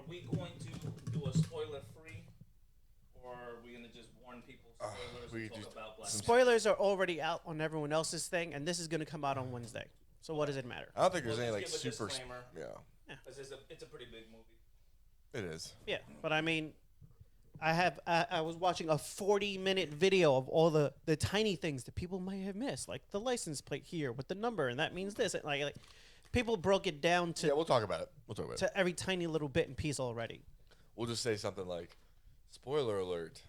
we going to do a spoiler-free, or are we going to just warn people spoilers and talk about Black Panther? Spoilers are already out on everyone else's thing, and this is going to come out on Wednesday. So what does it matter? I don't think there's any We'll like just give a super. disclaimer. Yeah, Because it's a pretty big movie. it is. Yeah, but I mean, I was watching a 40-minute video of all the tiny things that people might have missed, like the license plate here with the number, and that means this. And like people broke it down Yeah, we'll talk about it. to every tiny little bit and piece already. We'll just say something like, "Spoiler alert!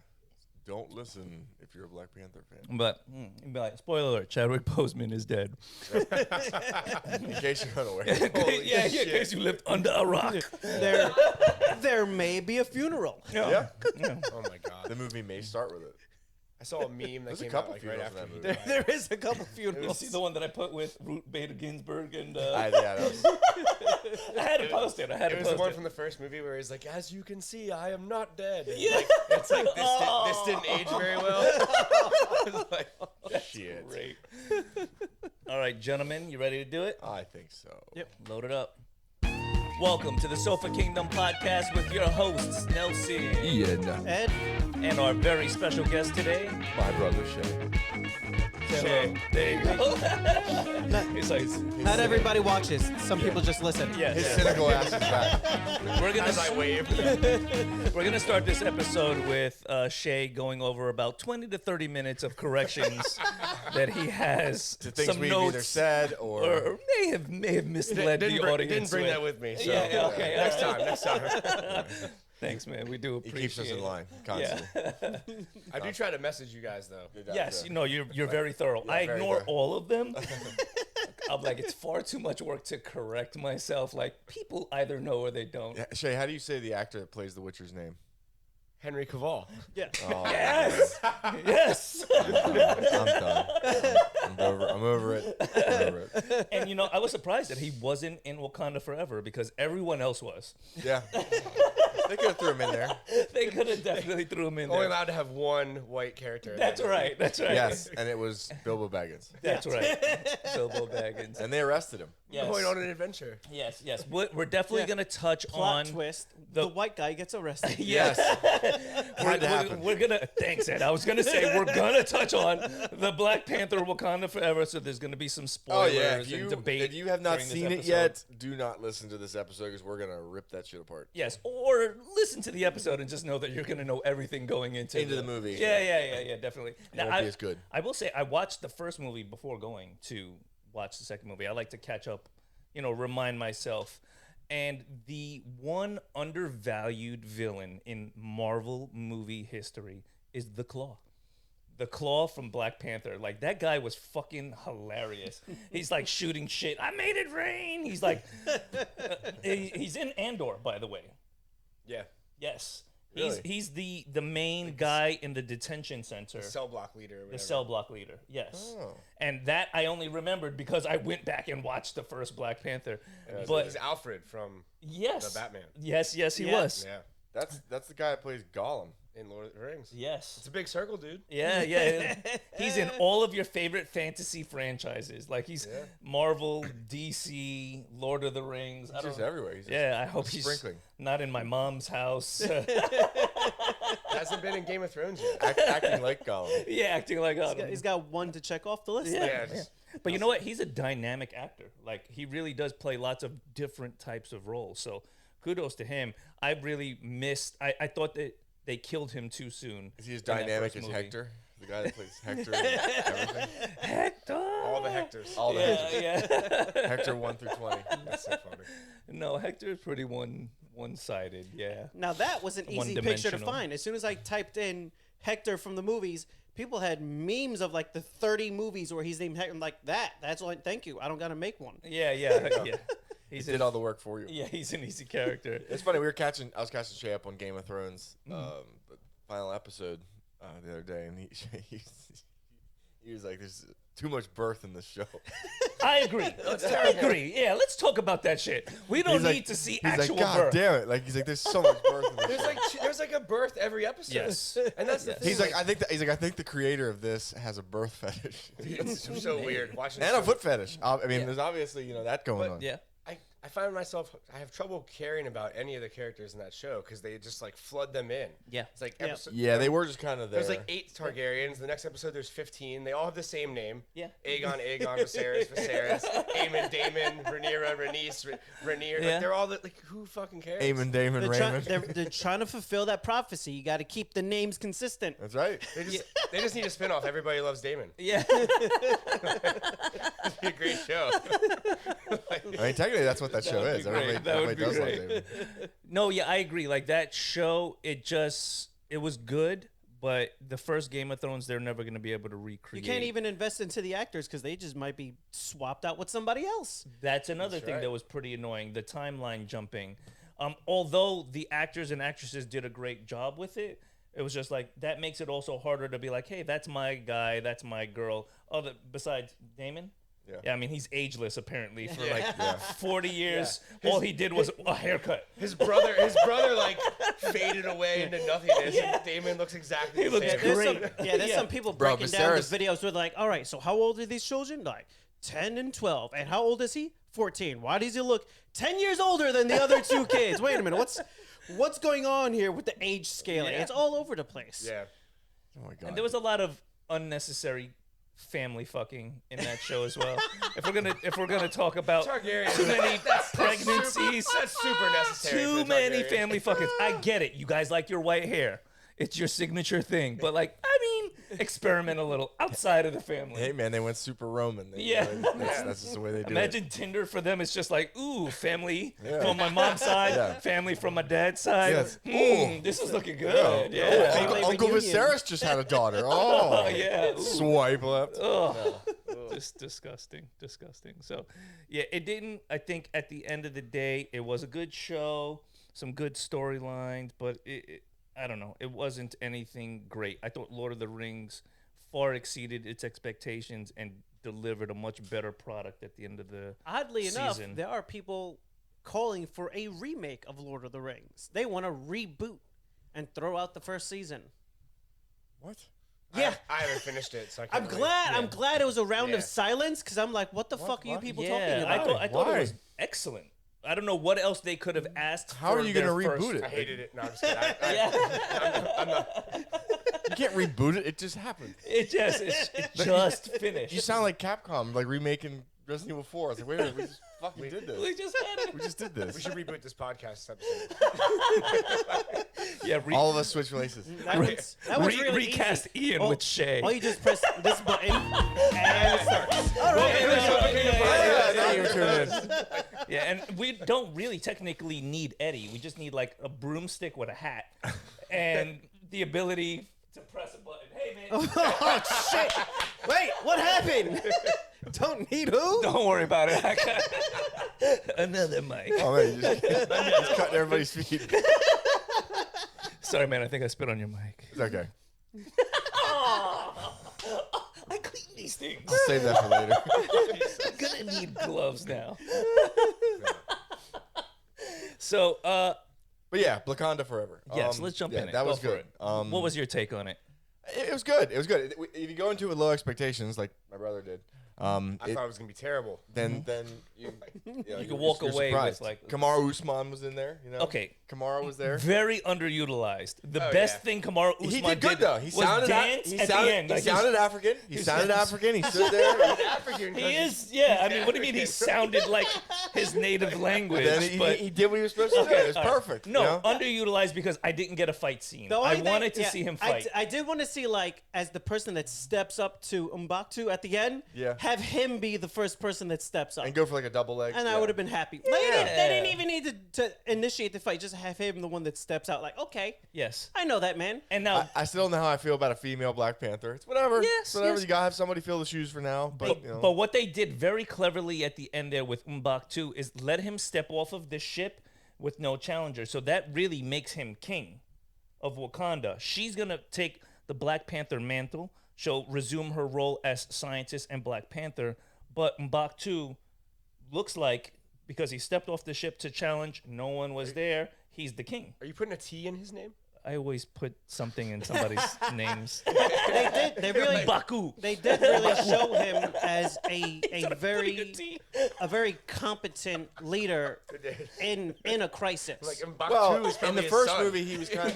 Don't listen if you're a Black Panther fan." But you'd be like, spoiler alert, Chadwick Boseman is dead. In case you're unaware. In case you lived under a rock. There may be a funeral. Yeah. Oh my god. The movie may start with it. I saw a meme that There's a came couple out like right funerals in after that he movie. died. There is a couple You funerals. see the one that I put with Ruth Bader Ginsburg and Yeah, that was. I had to post it. It was the one from the first movie where he's like, "As you can see, I am not dead." Yeah. Like, it's like this didn't age very well. Like, shit. Great. All right, gentlemen, you ready to do it? I think so. Yep. Load it up. Welcome to the Sofa Kingdom Podcast with your hosts, Nelson Ian, Ed, and our very special guest today, my brother Shay. Shay. There you go. It's like, not everybody watches. Some people just listen. yeah, His yeah. cynical ass is back. We're gonna As I wave. We're gonna start this episode with Shay going over about 20 to 30 minutes of corrections that he has. To things some we've notes, either said or may have misled the audience. Didn't bring that with me. So. Yeah, okay. Next time. Thanks, man. We do he appreciate keeps us in line constantly. Yeah. I do try to message you guys though. Yes, you know, you're very thorough. Yeah, I very ignore thorough. all of them. I'm like, it's far too much work to correct myself. Like, people either know or they don't. Yeah, Shay, how do you say the actor that plays the Witcher's name? Henry Cavill. Yeah. Oh, Yes! Yes! I'm done. I'm over it. I'm over it. And, you know, I was surprised that he wasn't in Wakanda Forever because everyone else was. Yeah. They could have threw him in there. They could have definitely threw him in Only there. allowed to have one white character. in That's that movie. right. That's right. Yes, and it was Bilbo Baggins. That's right. Bilbo Baggins. And they arrested him. Yes. Going on an adventure. Yes, yes. We're definitely Yeah. going to touch Plot on twist. the- The white guy gets arrested. Yes. Had to happen. We're gonna thanks, Ed. I was gonna say we're gonna touch on the Black Panther Wakanda Forever, so there's gonna be some Oh spoilers yeah, and debate. if you have not during this seen it episode. yet, do not listen to this episode because we're gonna rip that shit apart. Yes, or listen to the episode and just know that you're gonna know everything going into The movie. Yeah, definitely. It won't be as good. I will say I watched the first movie before going to watch the second movie. I like to catch up, remind myself. And the one undervalued villain in Marvel movie history is the Claw. The Claw from Black Panther. Like, that guy was fucking hilarious. He's like shooting shit. I made it rain. He's like, he's in Andor, by the way. Yeah. Yes. Really? He's the main guy in the detention center. The cell block leader. Or The whatever. cell block leader, yes. Oh. And that I only remembered because I went back and watched the first Black Panther. But He's Alfred from yes, the Batman. Yes, he Yeah. was. Yeah. That's the guy that plays Gollum. In Lord of the Rings. Yes. It's a big circle, dude. Yeah. He's in all of your favorite fantasy franchises. Like, he's Yeah. Marvel, DC, Lord of the Rings. He's just everywhere. He's just Yeah, I hope he's sprinkling. not in my mom's house. Hasn't been in Game of Thrones yet. acting like Gollum. Yeah, acting like He's got one to check off the list. Yeah. there. just- But you know what? He's a dynamic actor. Like, he really does play lots of different types of roles. So kudos to him. I really missed. I thought that they killed him too soon. Is he as in that dynamic first as movie. Hector? The guy that plays Hector and everything? Hector. All the Hectors. All the Hectors. Yeah. Hector 1 through 20. That's so funny. No, Hector is pretty one-sided. Yeah. Now that was an easy picture to One-dimensional. find. As soon as I typed in Hector from the movies, people had memes of like the 30 movies where he's named Hector. I'm like, that's all. Thank you. I don't got to make one. Yeah. He did all the work for you. Yeah, he's an easy character. It's funny. I was catching Shay up on Game of Thrones, the final episode the other day, and he was like, "There's too much birth in this show." I agree. I agree. Yeah, let's talk about that shit. We don't He's need like- to see He's actual like, "God birth. damn it!" Like he's like, "There's so much birth in this." show. There's like a birth every episode. Yes. And that's the thing. He's like, I think the creator of this has a birth fetish It's so weird watching. and a this foot fetish. I mean, there's obviously that going on. Yeah. I I find myself, I have trouble caring about any of the characters in that show because they just like flood them in. Yeah. It's like Yeah. episode. Yeah, they were just kind of there. There's like 8 Targaryens. The next episode, there's 15. They all have the same name. Yeah. Aegon, Viserys, Aemon, Daemon, Rhaenyra, Rhaenys, Rhaenyra. Yeah. Like, they're all like, who fucking cares? Aemon, Damon, Raymond. They're trying to fulfill that prophecy. You got to keep the names consistent. That's right. They just need a spinoff. Everybody loves Daemon. Yeah. It'd be a great show. I mean, technically, that's what that show would is. be great. That would Everybody be does love great. David. No, yeah, I agree. Like that show, it was good, but the first Game of Thrones, they're never going to be able to You recreate. can't even invest into the actors because they just might be swapped out with somebody else. That's another That's thing right. that was pretty annoying. The timeline jumping. Although the actors and actresses did a great job with it, it was just like that makes it also harder to be like, hey, that's my guy, that's my girl. Besides Damon. Yeah. I mean, he's ageless apparently for Yeah. like 40 years. All he did was a haircut. His brother like faded away into nothingness, and Daemon looks exactly He the looks same. great. There's some people Bro, breaking down the Viserys- videos with like, all right, so how old are these children? Like 10 and 12. And how old is he? 14. Why does he look 10 years older than the other 2 kids? Wait a minute. What's going on here with the age scaling? Yeah. It's all over the place. Yeah. Oh my god. And there was a lot of unnecessary family fucking in that show as well. if we're gonna talk about Targaryen. too many pregnancies, That's super necessary. for too the many Targaryen. family fuckings. I get it. You guys like your white hair. It's your signature thing. But like, I mean, experiment a little outside of the family. Hey man, they went super Roman. Yeah. That's just the way they do Imagine it. Tinder for them. It's just like, ooh, family Yeah. from my mom's side, Yeah. family from my dad's side. Yes. This is looking good. Yeah. Oh, Family Uncle reunion. Viserys just had a daughter. Oh, Oh, yeah. Ooh. Swipe left. Ugh. Just disgusting. So, yeah, it didn't. I think at the end of the day, it was a good show, some good storylines, but I don't know. It wasn't anything great. I thought Lord of the Rings far exceeded its expectations and delivered a much better product at the end of the Oddly enough, season. there are people calling for a remake of Lord of the Rings. They want to reboot and throw out the first season. What? Yeah. I haven't finished it, so I can't I'm really- glad. Yeah. I'm glad it was a round Yeah. of silence because I'm like, what the fuck are you What? people yeah, talking I about? thought it Why? was excellent. I don't know what else they could have asked. How are for you their gonna first- reboot it? I hated it. No, I'm just kidding. I'm not. You can't reboot it. It just happened. It just finished. You sound like Capcom, like remaking Resident Evil 4. I was like, wait a minute, we just fucking did We this. just had it. We just did this. We should reboot this podcast episode. Yeah, All of us switch places. That was really recast easy. Ian All- with Shea. All you just press this button and it starts. All right. Yeah, now you're tuning in. Yeah, and we don't really technically need Eddie. We just need like a broomstick with a hat and the ability to press a button. Hey, man. Oh shit! Wait, what happened? Don't need who? Don't worry about it. I got another mic. Oh man, you just cutting everybody's feet. Sorry, man. I think I spit on your mic. It's okay. I clean these things. I'll save that for later. I'm gonna need gloves now. So, But yeah, Blakonda forever. yes, let's jump yeah, in. That Go was for good. it. What was your take on it? It was good. It was good. If you go into it with low expectations, like my brother did, I thought it was gonna be terrible. then you can walk away with, surprised. like- Kamara Usman was in there. You know. Okay. Kamara was there. Very underutilized. The Oh, best yeah. thing Kamara Usman He did good though. He was sounded dance he at sounded, the end. He Like, sounded African. He sounded African. He stood there. African. he is, yeah. I mean, what do you mean he sounded like his native language? Then he, but he did what he was supposed to do. It was all right. perfect. No, you know? underutilized because I didn't get a fight scene. The I only thing- wanted to yeah, see him fight. I did want to see, like, as the person that steps up to M'Baku at the end, Yeah. have him be the first person that steps up. And go for like a double leg. And I yeah. would have been happy. They didn't even need to initiate the fight. Just have him the one that steps out. Like, okay, Yes. I know that man. And now, I still don't know how I feel about a female Black Panther. It's whatever. Yes, It's whatever. yes. You gotta have somebody fill the shoes for now. But, you know. but what they did very cleverly at the end there with M'Baku is let him step off of the ship with no challenger. So that really makes him king of Wakanda. She's going to take the Black Panther mantle. She'll resume her role as scientist and Black Panther. But M'Baku looks like, because he stepped off the ship to challenge, no one was there, he's the king. Are you putting a T in his name? I always put something in somebody's names. They did. They really. Baku. They did really show him as a Good team. very competent leader in a crisis. Like Well, is in the probably his first son. movie, he's kind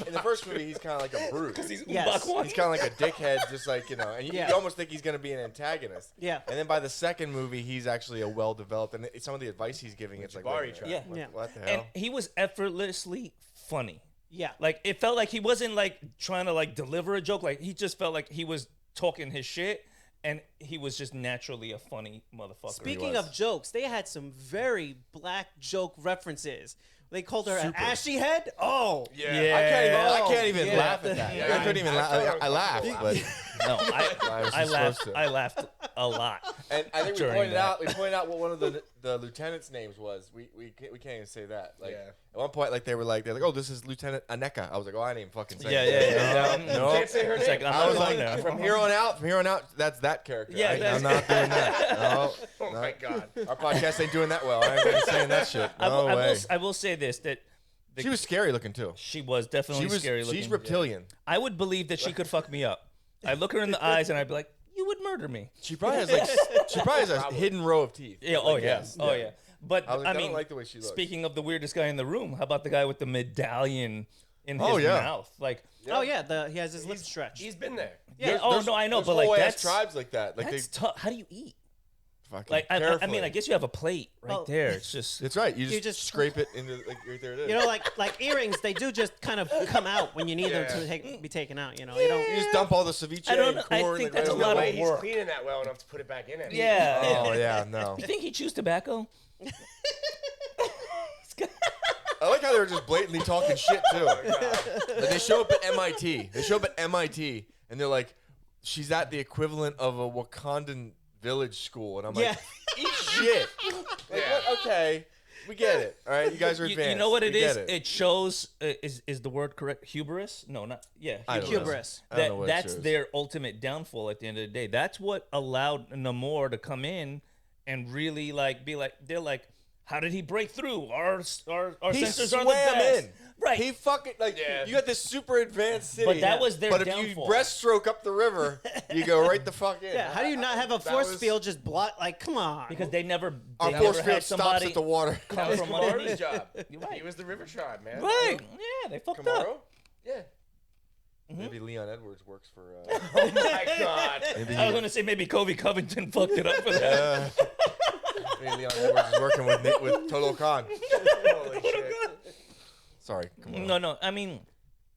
of like a brute. He's Yes. Baku. He's kind of like a dickhead, just like, you know, and you, Yeah. you almost think he's going to be an antagonist. Yeah. And then by the second movie, he's actually a well-developed, and some of the advice he's giving, it's like, Jabari wait a minute, tried. Yeah. what, Yeah. what the And hell? he was effortlessly funny. Yeah. Like it felt like he wasn't like trying to like deliver a joke. Like he just felt like he was talking his shit, and he was just naturally a funny motherfucker. Speaking of jokes, they had some very black joke references. They called her an ashy head. Oh, Yeah. I can't even Yeah. laugh at that. Yeah. I couldn't even laugh. I laughed, but no, I was I just laughed. supposed to. I laughed a lot. and I think we During pointed that. out what one of the lieutenant's names was. We can't even say that. Like Yeah. at one point, like they're like, oh, this is Lieutenant Aneka. I was like, oh, I didn't even fucking say Yeah, it. yeah. No, Can't say her It's name. like I'm I not was going like, there. from here on out, that's that character. Yeah, I'm not doing that. No, Oh my God. our podcast ain't doing that well. I ain't gonna be saying that shit. No way. I will say this that She was scary looking too. she was definitely scary looking. She's reptilian. I would believe that she could fuck me up. I look her in the eyes and I'd be like, "You would murder me." She probably has a hidden row of teeth. Yeah. Like, yeah. yes. Oh yeah. But I was like, I I mean, don't like the way she looks. speaking of the weirdest guy in the room, how about the guy with the medallion in his Oh, yeah. mouth? Like, oh yeah. He has his lips stretched. He's been there. yeah. Oh There's- no, I know, there's but like whole ass that's tribes like that. Like that's they tough. How do you eat? fucking Like, I carefully. mean, I guess you have a plate right Well- there. It's just It's right. You just, just- scrape it into like right there. It is. You know, like earrings, they do just kind of come out when you need them to be taken out. You know, you don't. you just dump all the ceviche I don't and know. I corn. think like, that's right a lot over of the He's way. work. cleaning that well enough to put it back in it. yeah. Oh yeah, no. You think he chews tobacco? I like how they were just blatantly talking shit too. Like, they show up at MIT. And they're like, she's at the equivalent of a Wakandan village school, and I'm like, Yeah. eat shit. Like, what? Okay, we get it. All right, you guys are advanced. You know what it We is? get It shows is the word correct? Hubris? No, not yeah. I don't know. Hubris. I don't know what it That's shows. their ultimate downfall at the end of the day. That's what allowed Namor to come in and really like be like they're like, how did he break through? Our He sensors are swam the best. in. Right. He fucking like Yeah. you got this super advanced city. But that was their But if downfall. you breaststroke up the river, you go right the fuck in. Yeah, how do you not have a That force was- field just block? Like, come on. because they never Our they force never field had stops somebody at the water. come from Kamaro's underneath. job. Right. He was the River Tribe, man. Right. Yeah, they fucked up. Kamaru? Yeah. Maybe Leon Edwards works for. Oh my God. Maybe I was gonna say maybe Kobe Covington fucked it up for that. Maybe Leon Edwards is working with Total Khan. Holy shit. Sorry. Come on. No. I mean,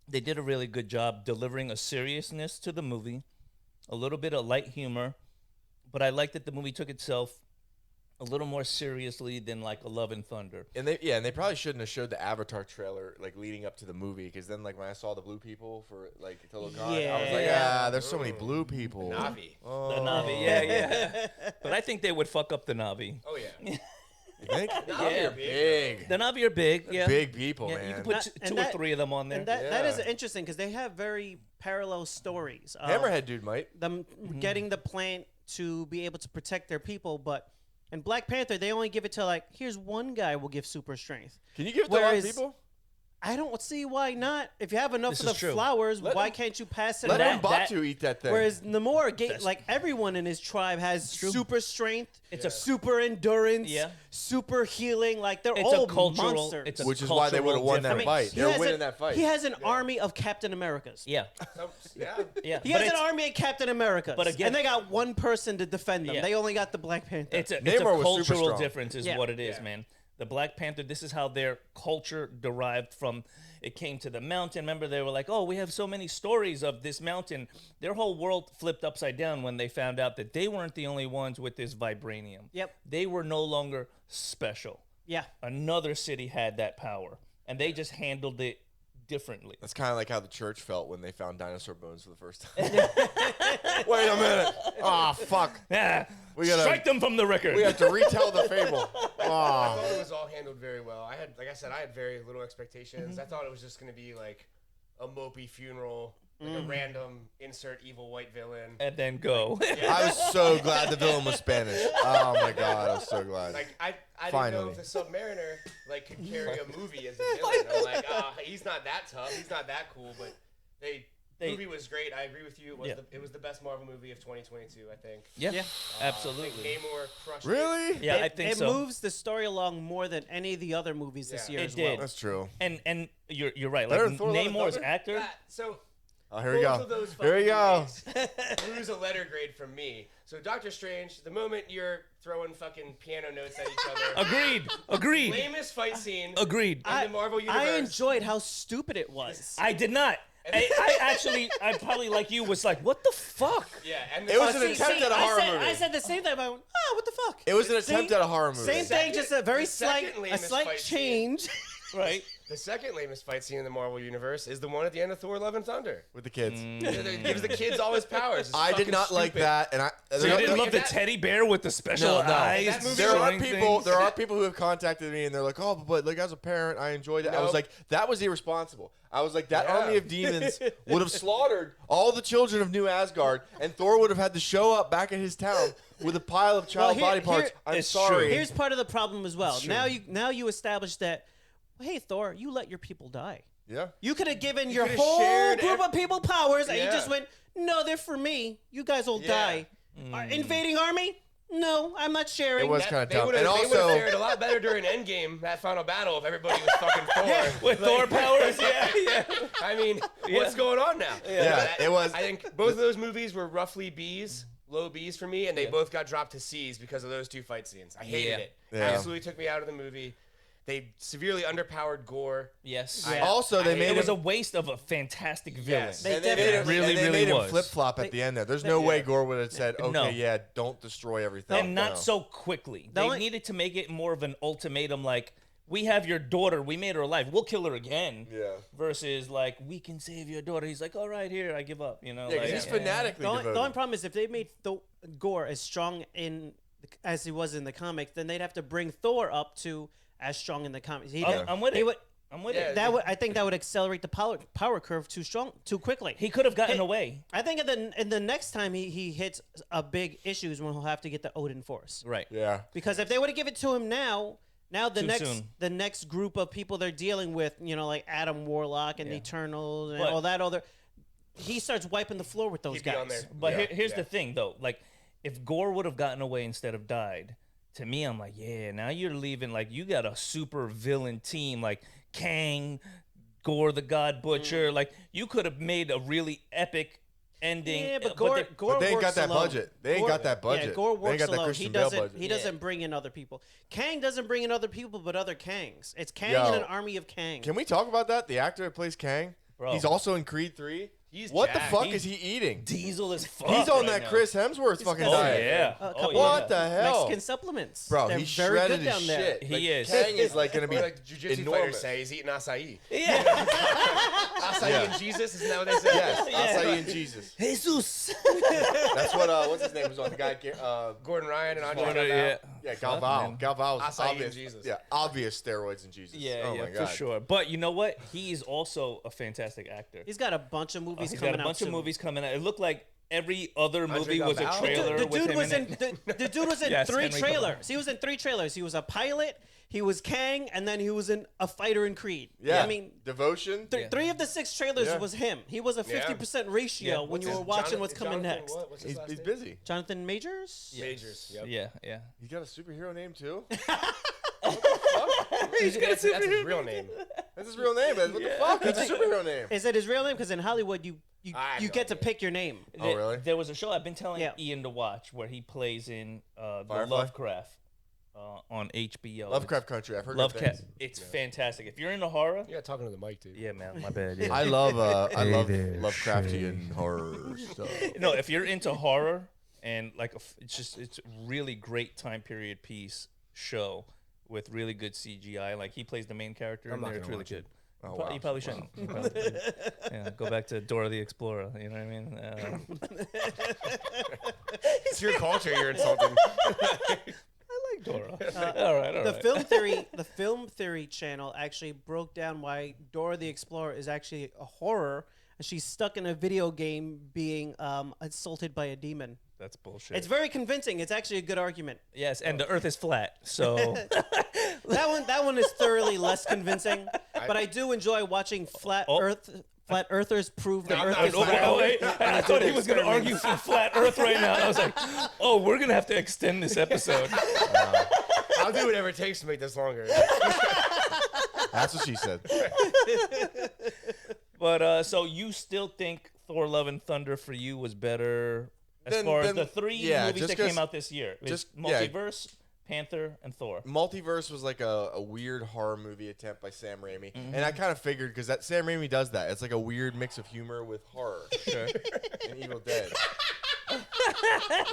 they did a really good job delivering a seriousness to the movie, a little bit of light humor, but I like that the movie took itself a little more seriously than like a Love and Thunder. And they probably shouldn't have showed the Avatar trailer like leading up to the movie, because then like when I saw the blue people for like Total Khan, I was like, Yeah. there's so many blue people. Navi. Oh. The Navi, yeah. But I think they would fuck up the Navi. Oh yeah. You think? Navi are Big. The Navi are big, yeah. Big people, Yeah, man. you can put That- and two or that- three of them on there. and that is Yeah. interesting because they have very parallel stories. Hammerhead dude might. Them getting the plant to be able to protect their people, but in Black Panther, they only give it to like, here's one guy will give super strength. Can you give it to a lot of Whereas- people? I don't see why not. If you have enough This of the is true. flowers, Let why him- can't you pass it Let around? Batu eat that thing. Whereas Namor, That's- like everyone in his tribe, has true. super strength, It's a- super endurance, Yeah. super healing. Like they're It's all a cultural. monsters. It's a Which is why they would have cultural won that difference. fight. He They were has winning an- that fight. He has an army of Captain Americas. Yeah, So, yeah. yeah. He But has an it's- army of Captain Americas. but again- and they got one person to defend them. Yeah. They only got the Black Panther. It's a Namor was super cultural strong. difference is Yeah. what it is, Yeah. man. The Black Panther, this is how their culture derived from. It came to the mountain. Remember, they were like, oh, we have so many stories of this mountain. Their whole world flipped upside down when they found out that they weren't the only ones with this vibranium. Yep. They were no longer special. yeah. Another city had that power, and they just handled it differently. That's kind of like how the church felt when they found dinosaur bones for the first time. Wait a minute. Oh, fuck. Yeah, We gotta- strike them from the record. We have to retell the fable. I Oh. thought it was all handled very well. I had, like I said, I had very little expectations. I thought it was just going to be like a mopey funeral, like a random insert evil white villain. and then go. I was so glad the villain was Spanish. Oh, my God. I was so glad. Like I didn't Finally. know if the Submariner like could carry a movie as a villain. I'm like, he's not that tough. He's not that cool. But the movie was great. I agree with you. It was the best Marvel movie of 2022. I think. Yeah. Absolutely. Namor crushed. Really? Yeah, I think so. It moves the story along more than any of the other movies this year. It as did. Well. That's true. And you're right. Better Like than Thor: Love and Namor's Thunder? actor. So. Oh, here we Both go. of those Here we go. fucking lose a letter grade from me. So Doctor Strange, the moment you're throwing fucking piano notes at each other. Agreed. Lamest fight scene. Agreed. In the Marvel universe. I enjoyed how stupid it was. I did not. I probably like you was like, what the fuck? Yeah, and It was an attempt at a horror movie. I said the same thing. I went, oh, what the fuck? It was an attempt at a horror movie. Same thing, just a very slight fight scene. change. Right. The second lamest fight scene in the Marvel universe is the one at the end of Thor: Love and Thunder. With the kids. It gives the kids all his powers. It's I did fucking not like stupid. that, and So you didn't love the that- teddy bear with the special No. eyes? That movie- There are showing people. things? There are people who have contacted me, and they're like, "Oh, but like as a parent, I enjoyed it." I was Nope. like, "That was irresponsible." I was like, "That Yeah. army of demons would have slaughtered all the children of New Asgard, and Thor would have had to show up back at his town with a pile of child Well, body parts." I'm it's sorry. true. Here's part of the problem as well. true. Now you establish that, hey, Thor, you let your people die. Yeah. You could have given your could've whole shared group of people powers, and you Yeah. just went, no, they're for me. You guys will die. Invading army? No, I'm not sharing. It was That- kind of they tough. would've- And they would've also, fared a lot better during Endgame, that final battle, if everybody was fucking Thor. With Thor powers, yeah. I mean, what's going on now? Yeah, it was- I think both of those movies were roughly B's, low B's for me, and they both got dropped to C's because of those two fight scenes. I hated it. Yeah. Absolutely took me out of the movie. They severely underpowered Gore. Yes. Yeah. also they I- made It was him, a waste of a fantastic villain. Yes. They and they made him, Really, and they really made him was. flip flop at the end there. There's no way Gore would have said, "Okay, No. yeah, don't destroy everything." And not No. so quickly. The They only- needed to make it more of an ultimatum, like, we have your daughter, we made her alive, we'll kill her again. Yeah. Versus, like, we can save your daughter. He's like, all right, here, I give up, you know? Yeah, 'cause like, he's fanatically The only devoted. problem is if they made Gore as strong as he was in the comics, then they'd have to bring Thor up to as strong in the comics. I'm with it. I'm with Yeah, it. I think that would accelerate the power curve too quickly. He could have gotten away. I think in the next time he hits a big issue is when he'll have to get the Odin Force. Right. Yeah. Because if they would have given it to him now the Too next soon. the next group of people they're dealing with, like Adam Warlock and the Eternals and But- all that other, he starts wiping the floor with those He'd be on guys. there. But Yeah, here's yeah. the thing, though. Like, if Gore would have gotten away instead of died, to me, I'm like, yeah, now you're leaving. Like, you got a super villain team, like Kang, Gore the God Butcher. Like, you could have made a really epic ending. Yeah, but Gore But they ain't works got that alone. budget. They ain't Gore- got that budget. Yeah, Gore They works ain't got that alone. Christian Bale budget. He doesn't bring in other people. Kang doesn't bring in other people, but other Kangs. It's Kang Yo. and an army of Kangs. Can we talk about that? The actor that plays Kang, Bro. he's also in Creed 3. He's What the jacked. fuck He's is he eating? Diesel as fuck. He's on right that now. Chris Hemsworth fucking Oh, diet. yeah. A Oh, couple yeah. What the hell? Mexican supplements. Bro, They're he's very shredded good as down there. shit. He Like, is. Kang is like going to Or be like jiu-jitsu enormous. fighters say, he's eating acai. Yeah. Acai Yeah. and Jesus, isn't that what they say? Yes, acai and Jesus. Jesus. That's what what's his name was on the guy. Gordon Ryan and Andre Gordon, Galvao. Yeah, Fuck, Galvao. man. Galvao's Acai and obvious. Jesus. Yeah, obvious steroids and Jesus. Yeah, oh yeah, my God. for sure. But you know what? He's also a fantastic actor. He's got a bunch of movies He's coming got a bunch out of soon. movies coming out. It looked like every other movie was a Galvao? trailer The with dude him was in it. the dude was in Yes, 3 Henry trailers. He was in 3 trailers. He was a pilot. He was Kang, and then he was in a fighter in Creed. Yeah, I mean, devotion. Yeah. 3 of the 6 trailers Yeah. was him. He was a 50% ratio Yeah. when What's you his- were watching Jonathan- what's coming Jonathan next. what? What's his He's last name? busy. Jonathan Majors. Majors. Yep. Yeah, yeah. He's got a superhero name too. That's his real name. That's his real name. What the fuck? That's a superhero name. Is that his real name? Because in Hollywood, you I have you no get to idea. pick your name. Oh, really? There was a show I've been telling Yeah. Ian to watch where he plays in the Firefly? Lovecraft on HBO. Lovecraft Country. I've heard good Lovecraft. things. It's fantastic. If you're into horror, Yeah, talking to the mic, dude. yeah, man, my bad. Yeah. I love Lovecraftian horror stuff. No, if you're into horror and like it's really great time period piece show with really good CGI. Like he plays the main character I'm in not there. It's gonna really watch it. good. Oh, wow. You probably shouldn't. You probably shouldn't. Yeah, go back to Dora the Explorer. You know what I mean? It's your culture you're insulting. I like Dora. All right, all right. The Film Theory channel actually broke down why Dora the Explorer is actually a horror, and she's stuck in a video game being assaulted by a demon. That's bullshit. It's very convincing. It's actually a good argument. Yes, and the Earth is flat, so That one is thoroughly less convincing. But I do enjoy watching flat earthers prove the Earth is flat. wait. And I thought he was going to argue for flat Earth right now. I was like, oh, we're going to have to extend this episode. I'll do whatever it takes to make this longer. That's what she said. But so you still think Thor: Love and Thunder for you was better as far as the three movies that came out this year? Multiverse, Panther, and Thor. Multiverse was like a weird horror movie attempt by Sam Raimi, and I kind of figured because that Sam Raimi does that. It's like a weird mix of humor with horror. Sure. And Evil Dead. But, I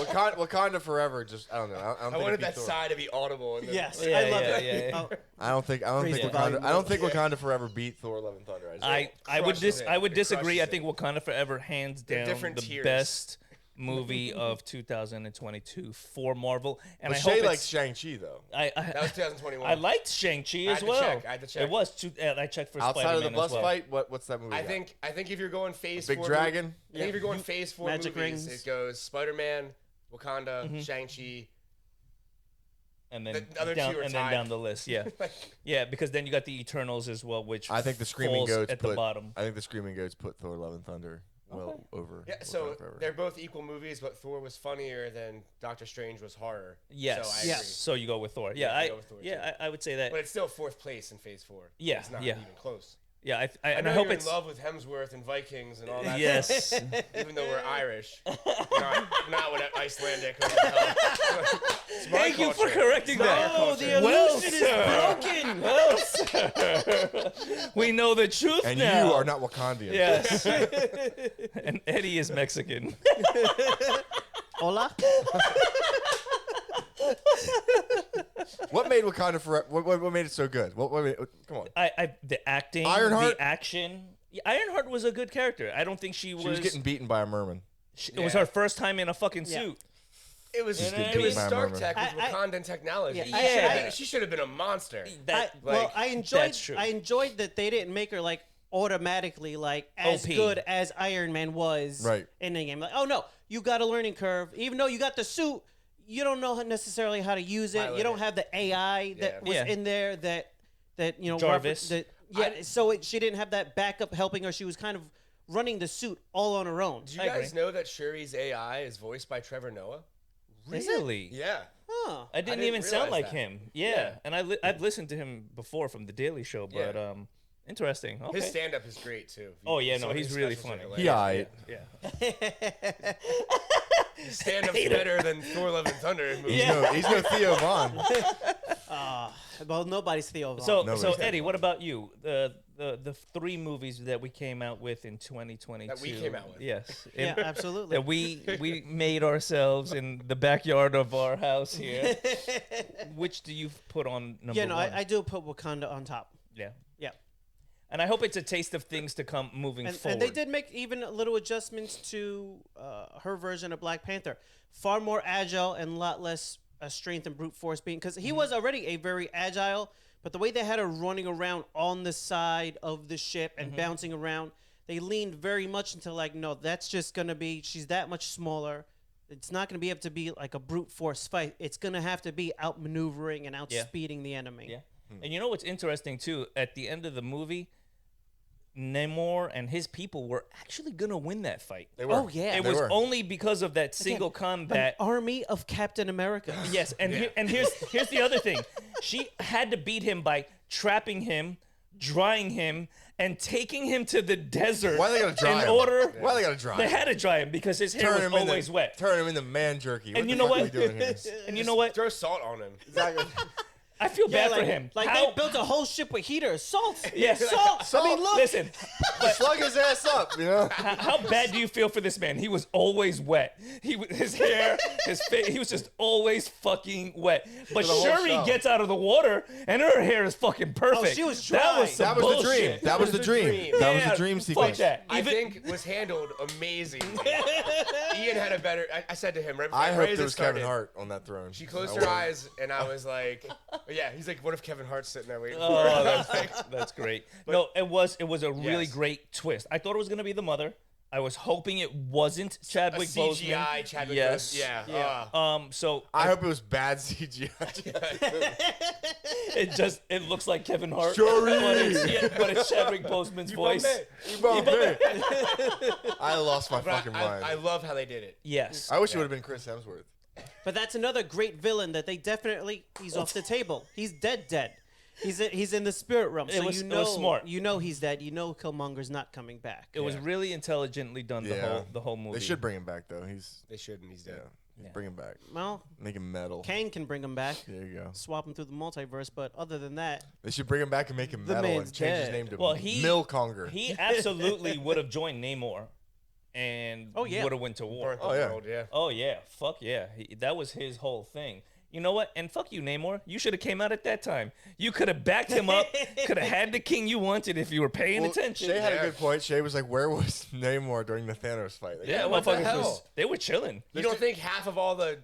don't know. Wakanda Forever. Just I don't know. I don't I think wanted it'd that beat Thor. sigh to be audible. And Yes, Yeah, I love yeah, it. yeah. Oh, I don't think Raise the volume Wakanda Forever beat Thor: Love and Thunder. I would crushes it. I would It disagree. I crushes think Wakanda Forever hands down different the tiers. best movie of 2022 for Marvel, and But I Shay hope likes it's. Shang-Chi though. That was 2021. I liked Shang-Chi as well. I had to check. It was I checked for Outside Spider-Man of the bus as well. fight, what's that movie? I got? think if you're going phase Big 4 Dragon? I think if you're going phase 4 Magic movies, Rings. it goes Spider-Man, Wakanda, Shang-Chi. And then The other down two are and then tied. down the list, yeah, yeah, because then you got the Eternals as well, which I think the Screaming falls Goats at put the bottom. I think the Screaming Goats put Thor: Love and Thunder well over. Yeah, Wakanda so Forever. they're both equal movies, but Thor was funnier than Doctor Strange was horror. Yes, So I agree. So you go with Thor. Yeah, I go with Thor, too. I would say that. But it's still 4th place in phase 4. Yeah, It's not yeah. even close. Yeah, I and know I hope you're it's in love with Hemsworth and Vikings and all that. yes. Even though we're Irish. not what Icelandic. It's my Thank you for culture. correcting that. oh, the Well, illusion is sir. broken. Well, sir, we know the truth and now. you are not Wakandian. Yes. And Eddie is Mexican. Hola. What made Wakanda Forever? What made it so good? What made it, come on. The acting, Ironheart? the action. Yeah, Ironheart was a good character. I don't think she She was getting beaten by a merman. It was her first time in a fucking Yeah. suit. It was You know what I it was mean? Stark Tech with I- Wakandan technology. Yeah, She should have been a monster. I that's true. enjoyed that they didn't make her like automatically like as OP. good as Iron Man was Right. in the game. Like, oh no, you got a learning curve. Even though you got the suit, you don't know necessarily how to use it. Pilot You don't it. have the AI that was Yeah. in there that you know Jarvis. she didn't have that backup helping her. She was kind of running the suit all on her own. Do you I guys agree. know that Shuri's AI is voiced by Trevor Noah? Really? Yeah. Huh. I didn't didn't even sound realize like that. him. Yeah. Yeah. And I've listened to him before from The Daily Show, but Yeah. interesting. Okay. His stand-up is great too. Oh, yeah, Some no, of he's his really specials are funny. hilarious. Yeah. His stand-up's better than Thor: Love and Thunder movie. He's no Theo Vaughn. Well, nobody's Theo Vaughn. So Nobody's Eddie, what about you? The 3 movies that we came out with in 2022. That we came out with. Yes. yeah, And absolutely. that we made ourselves in the backyard of our house here. Which do you put on number Yeah, no, one? I do put Wakanda on top. Yeah. Yeah. And I hope it's a taste of things to come moving And forward. they did make even little adjustments to her version of Black Panther. Far more agile and a lot less strength and brute force being, because he was already a very agile, but the way they had her running around on the side of the ship and bouncing around, they leaned very much into like, no, that's just going to be, she's that much smaller. It's not going to be able to be like a brute force fight. It's going to have to be outmaneuvering and outspeeding the enemy. Yeah. And you know what's interesting too? At the end of the movie, Namor and his people were actually gonna win that fight. They were. Oh, yeah. It They was were. only because of that single An combat. army of Captain America. Yes, and here's the other thing. She had to beat him by trapping him, drying him, and taking him to the desert. Why they gotta dry in him? order? Why they gotta dry They him? had to dry him because his hair was always wet. Turn him into man jerky. And What you the know fuck what? Are we doing here? And you know what? Throw salt on him. Exactly. I feel bad like, for him. Like How- they built a whole ship with heaters, salt. Yes. Salt. I mean, look. Listen, Slug his ass up, you know. how bad do you feel for this man? He was always wet. His hair, his face, he was just always fucking wet. But the whole Shuri show. gets out of the water and her hair is fucking perfect. she was That dry. was some That was the bullshit. dream. That was the dream. That was the dream Fuck sequence. that. I Even- think was handled amazingly. Ian had a better. I said to him right, I right hope as there it was started, Kevin Hart on that throne. She closed I her would. eyes, and I was like, "Yeah." He's like, "What if Kevin Hart's sitting there waiting for Oh, her?" that's great. No, it was a really Yes. great twist. I thought it was gonna be the mother. I was hoping it wasn't Chadwick Boseman. CGI Chadwick Yes. Boseman. Yeah. So I hope it was bad CGI. it looks like Kevin Hart. Sorry. But it's Chadwick Boseman's voice. I lost my fucking mind. I love how they did it. Yes. I wish it would have been Chris Hemsworth. But that's another great villain that they definitely he's off the table. He's dead. He's in the spirit realm. So it was smart. You know he's dead. You know Killmonger's not coming back. It was really intelligently done. The whole movie. They should bring him back though. They shouldn't. He's dead. Bring him back. Well, Make him metal. Kang can bring him back. There you go. Swap him through the multiverse, but other than that, They should bring him back and make him The metal and man's change his dead. name to Well, Milconger. He absolutely would have joined Namor, and would have went to war. Burnt the yeah. world, yeah. Oh yeah, fuck yeah. That was his whole thing. You know what? And fuck you, Namor. You should have came out at that time. You could have backed him up. Could have had the king you wanted if you were paying attention. Shay had a good point. Shay was like, "Where was Namor during the Thanos fight?" Like, Yeah, what the motherfuckers hell? they were chilling. You don't think half of all the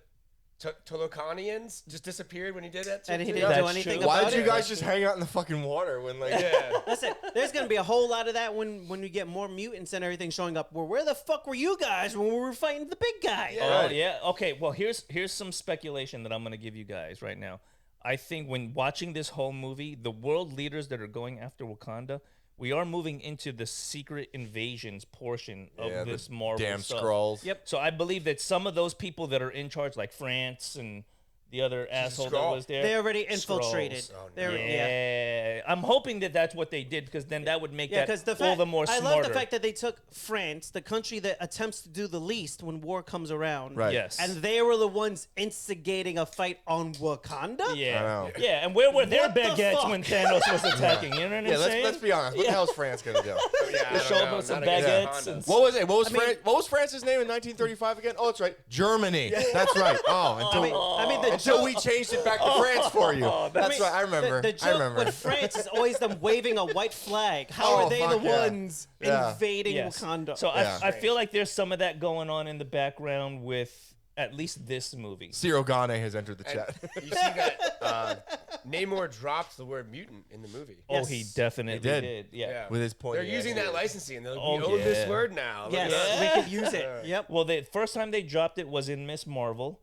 Tolokanians just disappeared when he did that? and he too? didn't That's do anything true. about Why it. did you guys just hang out in the fucking water when like? Yeah. Listen, there's gonna be a whole lot of that when we get more mutants and everything showing up. Well, where the fuck were you guys when we were fighting the big guy? Oh yeah. Okay. Well, here's some speculation that I'm gonna give you guys right now. I think when watching this whole movie, the world leaders that are going after Wakanda, we are moving into the secret invasions portion of this Marvel damn stuff. Skrulls. Yep. So I believe that some of those people that are in charge, like France and the other asshole that Skrull? was there, They already infiltrated. Skrulls. They're- Yeah. I'm hoping that that's what they did, because then that would make Yeah, that because all the more I smarter. love the fact that they took France, the country that attempts to do the least when war comes around. Right. Yes. And they were the ones instigating a fight on Wakanda? Yeah. I know. Yeah, and where were their What the baguettes fuck? when Thanos was attacking? You know what I'm Yeah, saying? let's be honest. What the hell's France gonna do? Yeah, I don't Show know. up with some Not against baguettes Wakanda. and What was it? mean- What was France's name in 1935 again? Oh, that's right, Germany. That's right. Oh, I mean, the until joke, we changed it back to France for you. That's right. I remember. The joke I remember. with France is always them waving a white flag. How Oh, are they the fuck yeah. ones Yeah. invading Yes. Wakanda? So Yeah. I feel like there's some of that going on in the background with at least this movie. Ciro Gane has entered the And chat. you see that Namor dropped the word mutant in the movie. Oh, he Yes. definitely He did. did. Yeah. With his point. They're using that licensing. They're like, Oh, we own yeah. this word now. Look yes, at us. we could use it. Yep. Well, the first time they dropped it was in Miss Marvel,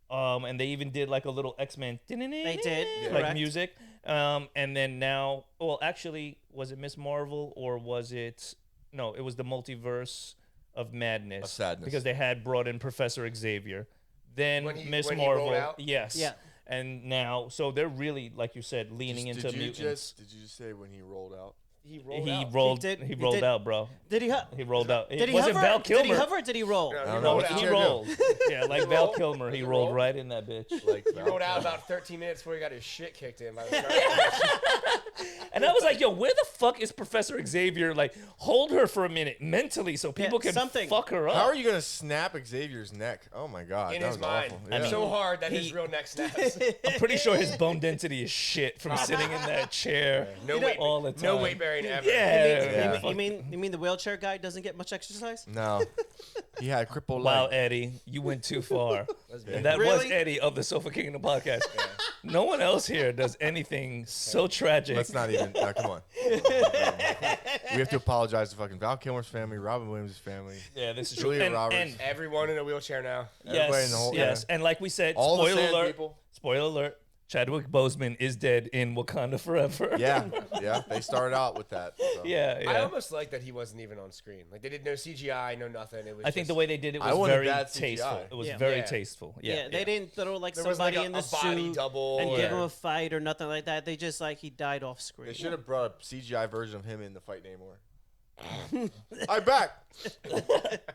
and they even did like a little X-Men. They did, like correct. music. And then now, well, actually, was it Miss Marvel or was it? No, it was the Multiverse of Madness. Of Sadness. Because they had brought in Professor Xavier. Then When he- Miss when he rolled Marvel, out? yes, Yeah. and now, so they're really, like you said, leaning into mutants. Did you just say when he rolled out? He rolled He out. rolled. He did- He he rolled did. out, bro. Did he? He rolled out. Did he was hover? it Val Kilmer? Did he hover? Or did he roll? No, I he don't know. rolled What's out. the He chair do? rolled. Yeah, like Val rolled? Kilmer. He He rolled rolled? right in that bitch. Like He rolled out about 13 minutes before he got his shit kicked in by the Skrulls. And I was like, yo, where the fuck is Professor Xavier? Like, hold her for a minute mentally so people can something. fuck her up. How are you gonna snap Xavier's neck? Oh my god, in that his was mind. awful. I mean, so hard that he- his real neck snaps. I'm pretty sure his bone density is shit from sitting in that chair No weight, all the time. no weight bearing ever. Yeah. You mean the wheelchair guy doesn't get much exercise? No, he had a crippled Wow, leg. Eddie, you went too far. be And that was Really? Eddie of the Sofa Kingdom podcast. No one else here does anything so tragic. Let's not even. Come on. We have to apologize to fucking Val Kilmer's family, Robin Williams' family. Yeah, this is true. Julia And, Roberts. and Everyone in a wheelchair now. Everybody yes, in the whole- yes, and like we said, All the spoiler sand alert. people. Spoiler alert. Chadwick Boseman is dead in Wakanda Forever. Yeah, yeah. They started out with that. So. yeah, I yeah. almost like that he wasn't even on screen. Like they did no CGI, no nothing. It was I think just, the way they did it I was wanted very bad CGI. tasteful. It was Yeah. very Yeah. tasteful. Yeah, Yeah, they didn't throw like there was somebody like in the a body suit double and or- give him a fight or nothing like that. They just like he died off screen. They should have brought a CGI version of him in the fight Namor. I'm back.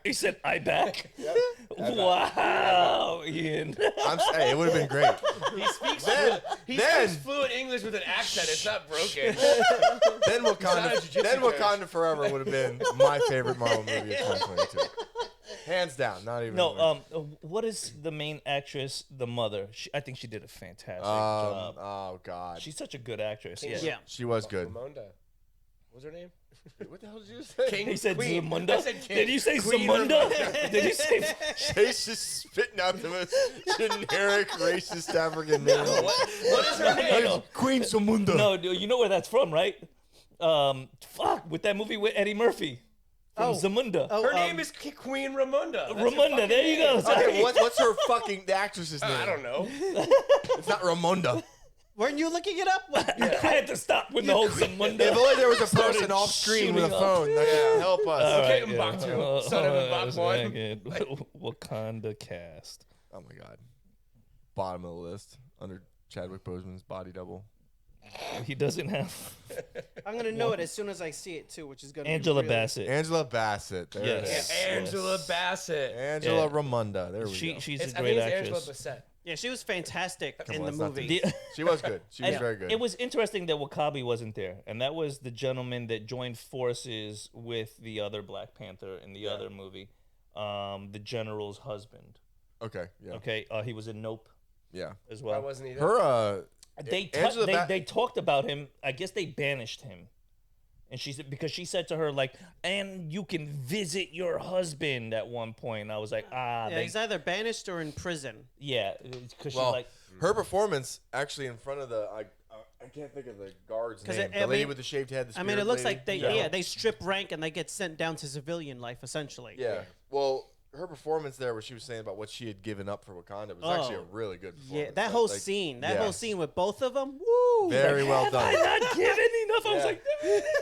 He said, "I back." Wow, Ian. Hey, it would have been great. He speaks. He then- speaks fluent English with an accent. It's not broken. Then not a Wakanda. jiu-jitsu Then coach. Wakanda Forever would have been my favorite Marvel movie of 2022. Hands down, not even. No, what is the main actress? The mother. I think she did a fantastic job. Oh God, She's such a good actress. Yeah. Yeah. she was good. Ramonda. What was her name? What the hell did you say? King. He said Queen. Zamunda. I said King. Did you say Queen Zamunda? Ramonda. Did you say? Shay's just spitting out the most generic racist African name. What is her name? No. Queen Samunda. No, dude, you know where that's from, right? Fuck, with that movie with Eddie Murphy. from Zamunda. Oh, Her name is Queen Ramunda. That's her Ramunda, fucking there you name. go. Sorry. Okay, what's her fucking the actress's name? I don't know. It's not Ramonda. Weren't you looking it up? I had to stop with the whole Zamunda. If only there was a Started person off screen with a shooting phone that could help us. All Okay, right, M'Baku, son of M'Baku that's one. very good. Wakanda cast. Oh my god. Bottom of the list under Chadwick Boseman's body double. He doesn't have I'm gonna know it as soon as I see it too, which is gonna Angela be really... Bassett. Angela Bassett. There it Yes. is. Angela Bassett. Angela Yeah. Ramunda. There we go. She's It's, a I think great it's actress. Angela Bassett. Yeah, she was fantastic Come in on, the let's not movie. do She was good. She was And very good. It was interesting that Wakabi wasn't there, and that was the gentleman that joined forces with the other Black Panther in the other movie, the general's husband. Okay. Yeah. Okay, he was in Nope Yeah. as Why well. wasn't he there? Her. Angela They talked about him. I guess they banished him, and she said because she said to her like, "And you can visit your husband." At one point, I was like, Yeah, they, he's either banished or in prison. yeah, because Well, she's like. her performance actually in front of the I can't think of the guard's 'Cause name. I The lady mean- with the shaved head. The I mean, it spirit looks lady. like they strip rank and they get sent down to civilian life essentially. Yeah. Well, her performance there, where she was saying about what she had given up for Wakanda, was actually a really good performance. Yeah, that whole scene, yeah. whole scene with both of them, woo! Very well Have done. I not given enough? I was Yeah. like,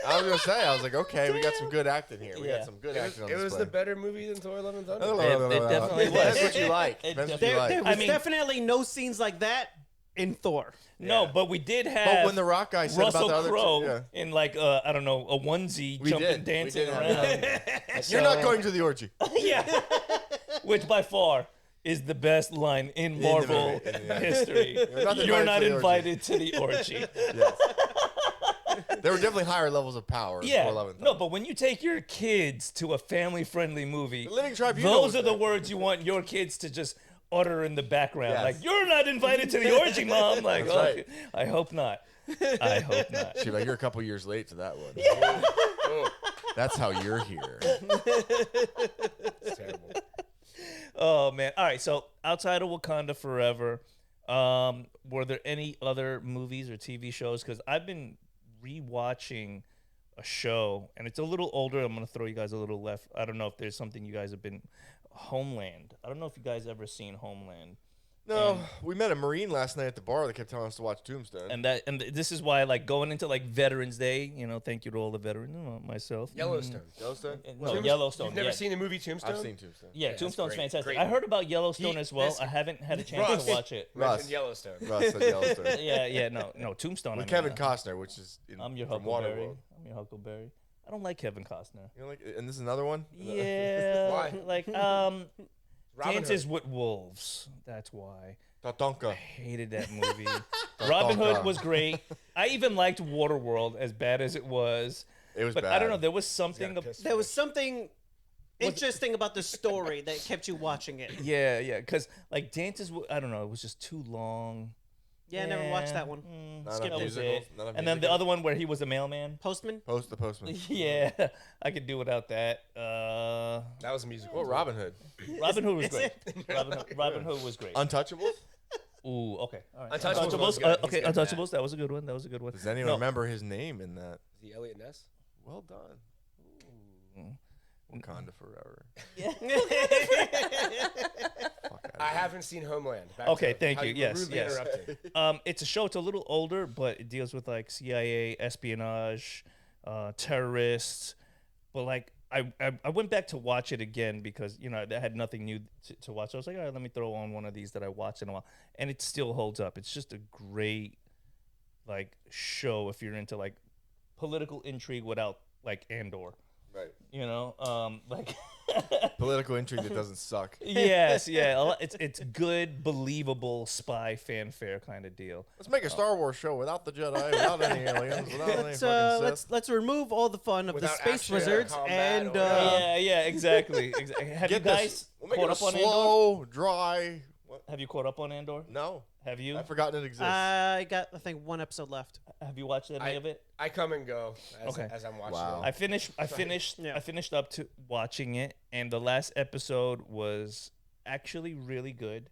I was gonna say, I was like, okay, we got some good acting here. We Yeah. got some good It was, acting on it was display. the better movie than Thor: Love and Thunder. It definitely was. Depends what you like. It Depends what definitely- you like. There was I mean- definitely no scenes like that in Thor. no, Yeah. but we did have. But when the Rock guy said Russell about the other Crowe two, yeah. in like I don't know, a onesie We jumping did. We dancing did have around. that. You're not going to the orgy. Yeah, which by far is the best line in the Marvel movie. Yeah. history. You're not invited to the orgy. invited to the orgy. Yes. There were definitely higher levels of power. in Yeah, Thor: Love and no, Thunder. but when you take your kids to a family-friendly movie, The Living Tribunal those was are the there. words you want your kids to just utter in the background. Yes. Like, you're not invited to the orgy, Mom. Like, That's right. okay, I hope not. I hope not. She's like, you're a couple years late to that one. Oh, That's how you're here. it's terrible. Oh man! All right, so outside of Wakanda Forever, were there any other movies or TV shows? Because I've been rewatching a show, and it's a little older. I'm gonna throw you guys a little left. I don't know if there's something you guys have been. Homeland. I don't know if you guys ever seen Homeland. No, we met a Marine last night at the bar that kept telling us to watch Tombstone. And this is why, like, going into like Veterans Day, thank you to all the veterans, myself. Yellowstone. Yellowstone? No, Yellowstone. You've never yeah. seen the movie Tombstone? I've seen Tombstone. Yeah, that's Tombstone's great. fantastic. Great I heard about Yellowstone He- as well. this- I haven't had a chance Russ. to watch it. Russ. Mentioned Yellowstone. Russ said Yellowstone. Yeah, no, Tombstone. With I Kevin mean, Costner, which is I'm your from Huckleberry. Waterworld. I'm your Huckleberry. I don't like Kevin Costner. You know, and this is another one? Yeah, Why? like Robin Dances Hood. with Wolves. That's why. Tatanka. Hated that movie. Robin Hood was great. I even liked Waterworld, as bad as it was. It was But bad. I don't know. There was something. There was something interesting about the story that kept you watching it. Yeah. Because like Dances, I don't know. It was just too long. Yeah, I never watched that one. Not Skip enough was musicals, it. not enough And then the musicals. other one where he was a mailman. Postman? The Postman. Yeah, I could do without that. That was a musical. Well, Robin Hood. Robin Hood was great. Robin Hood was great. Untouchables? Ooh, okay. All right. Untouchables was good. He's Okay, good at that. Untouchables. That was a good one. Does anyone No. remember his name in that? The Elliot Ness? Well done. Wakanda forever. Fuck outta I here. haven't seen Homeland. Back Okay, to thank how you. were Yes, rudely yes. interrupted. It's a show. It's a little older, but it deals with like CIA, espionage, terrorists. But like, I went back to watch it again because I had nothing new to watch. So I was like, all right, let me throw on one of these that I watched in a while, and it still holds up. It's just a great like show if you're into like political intrigue without like Andor. Right. Like Political intrigue that doesn't suck. yes, yeah, it's good, believable spy fanfare kind of deal. Let's make a Star Wars show without the Jedi, without any aliens, without any fucking Sith. Let's remove all the fun of Without the space action or wizards combat and or- Yeah, exactly. Have you Get guys this. We'll make caught it up on Andor? slow, dry. What? Have you caught up on Andor? No, Have you? I've forgotten it exists. I got I think one episode left. Have you watched any of it? I come and go Okay. as I'm watching Wow. it. I finished up to watching it, and the last episode was actually really good.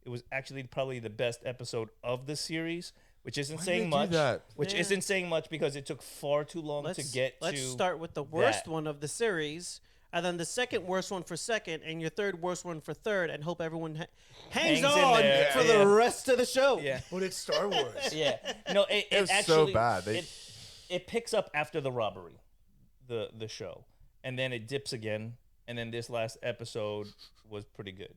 It was actually probably the best episode of the series, which isn't Why saying did they do much. that? Which Yeah. isn't saying much because it took far too long to get to. Let's start with the worst that. one of the series, and then the second worst one for second, and your third worst one for third, and hope everyone hangs Hangs in on there, for yeah. the rest of the show. Yeah. But it's Star Wars. Yeah. No, it It was so actually bad. it picks up after the robbery, the show, and then it dips again, and then this last episode was pretty good.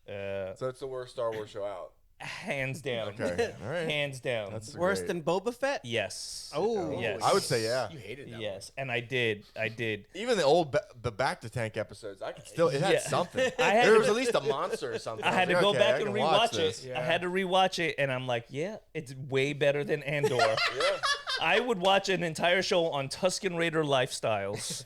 So it's the worst Star Wars show out. Hands down. Okay, all right. Hands down. That's Worse great. than Boba Fett? Yes. Oh. Yes. I would say yeah. You hated that. Yes, and I did. Even the old the back to tank episodes, I could still. It had Yeah. something. I had There to- was at least a monster or something. I had to was go like, okay, back I and can watch rewatch this. it. Yeah. I had to rewatch it, and I'm like, yeah, it's way better than Andor. Yeah. I would watch an entire show on Tusken Raider lifestyles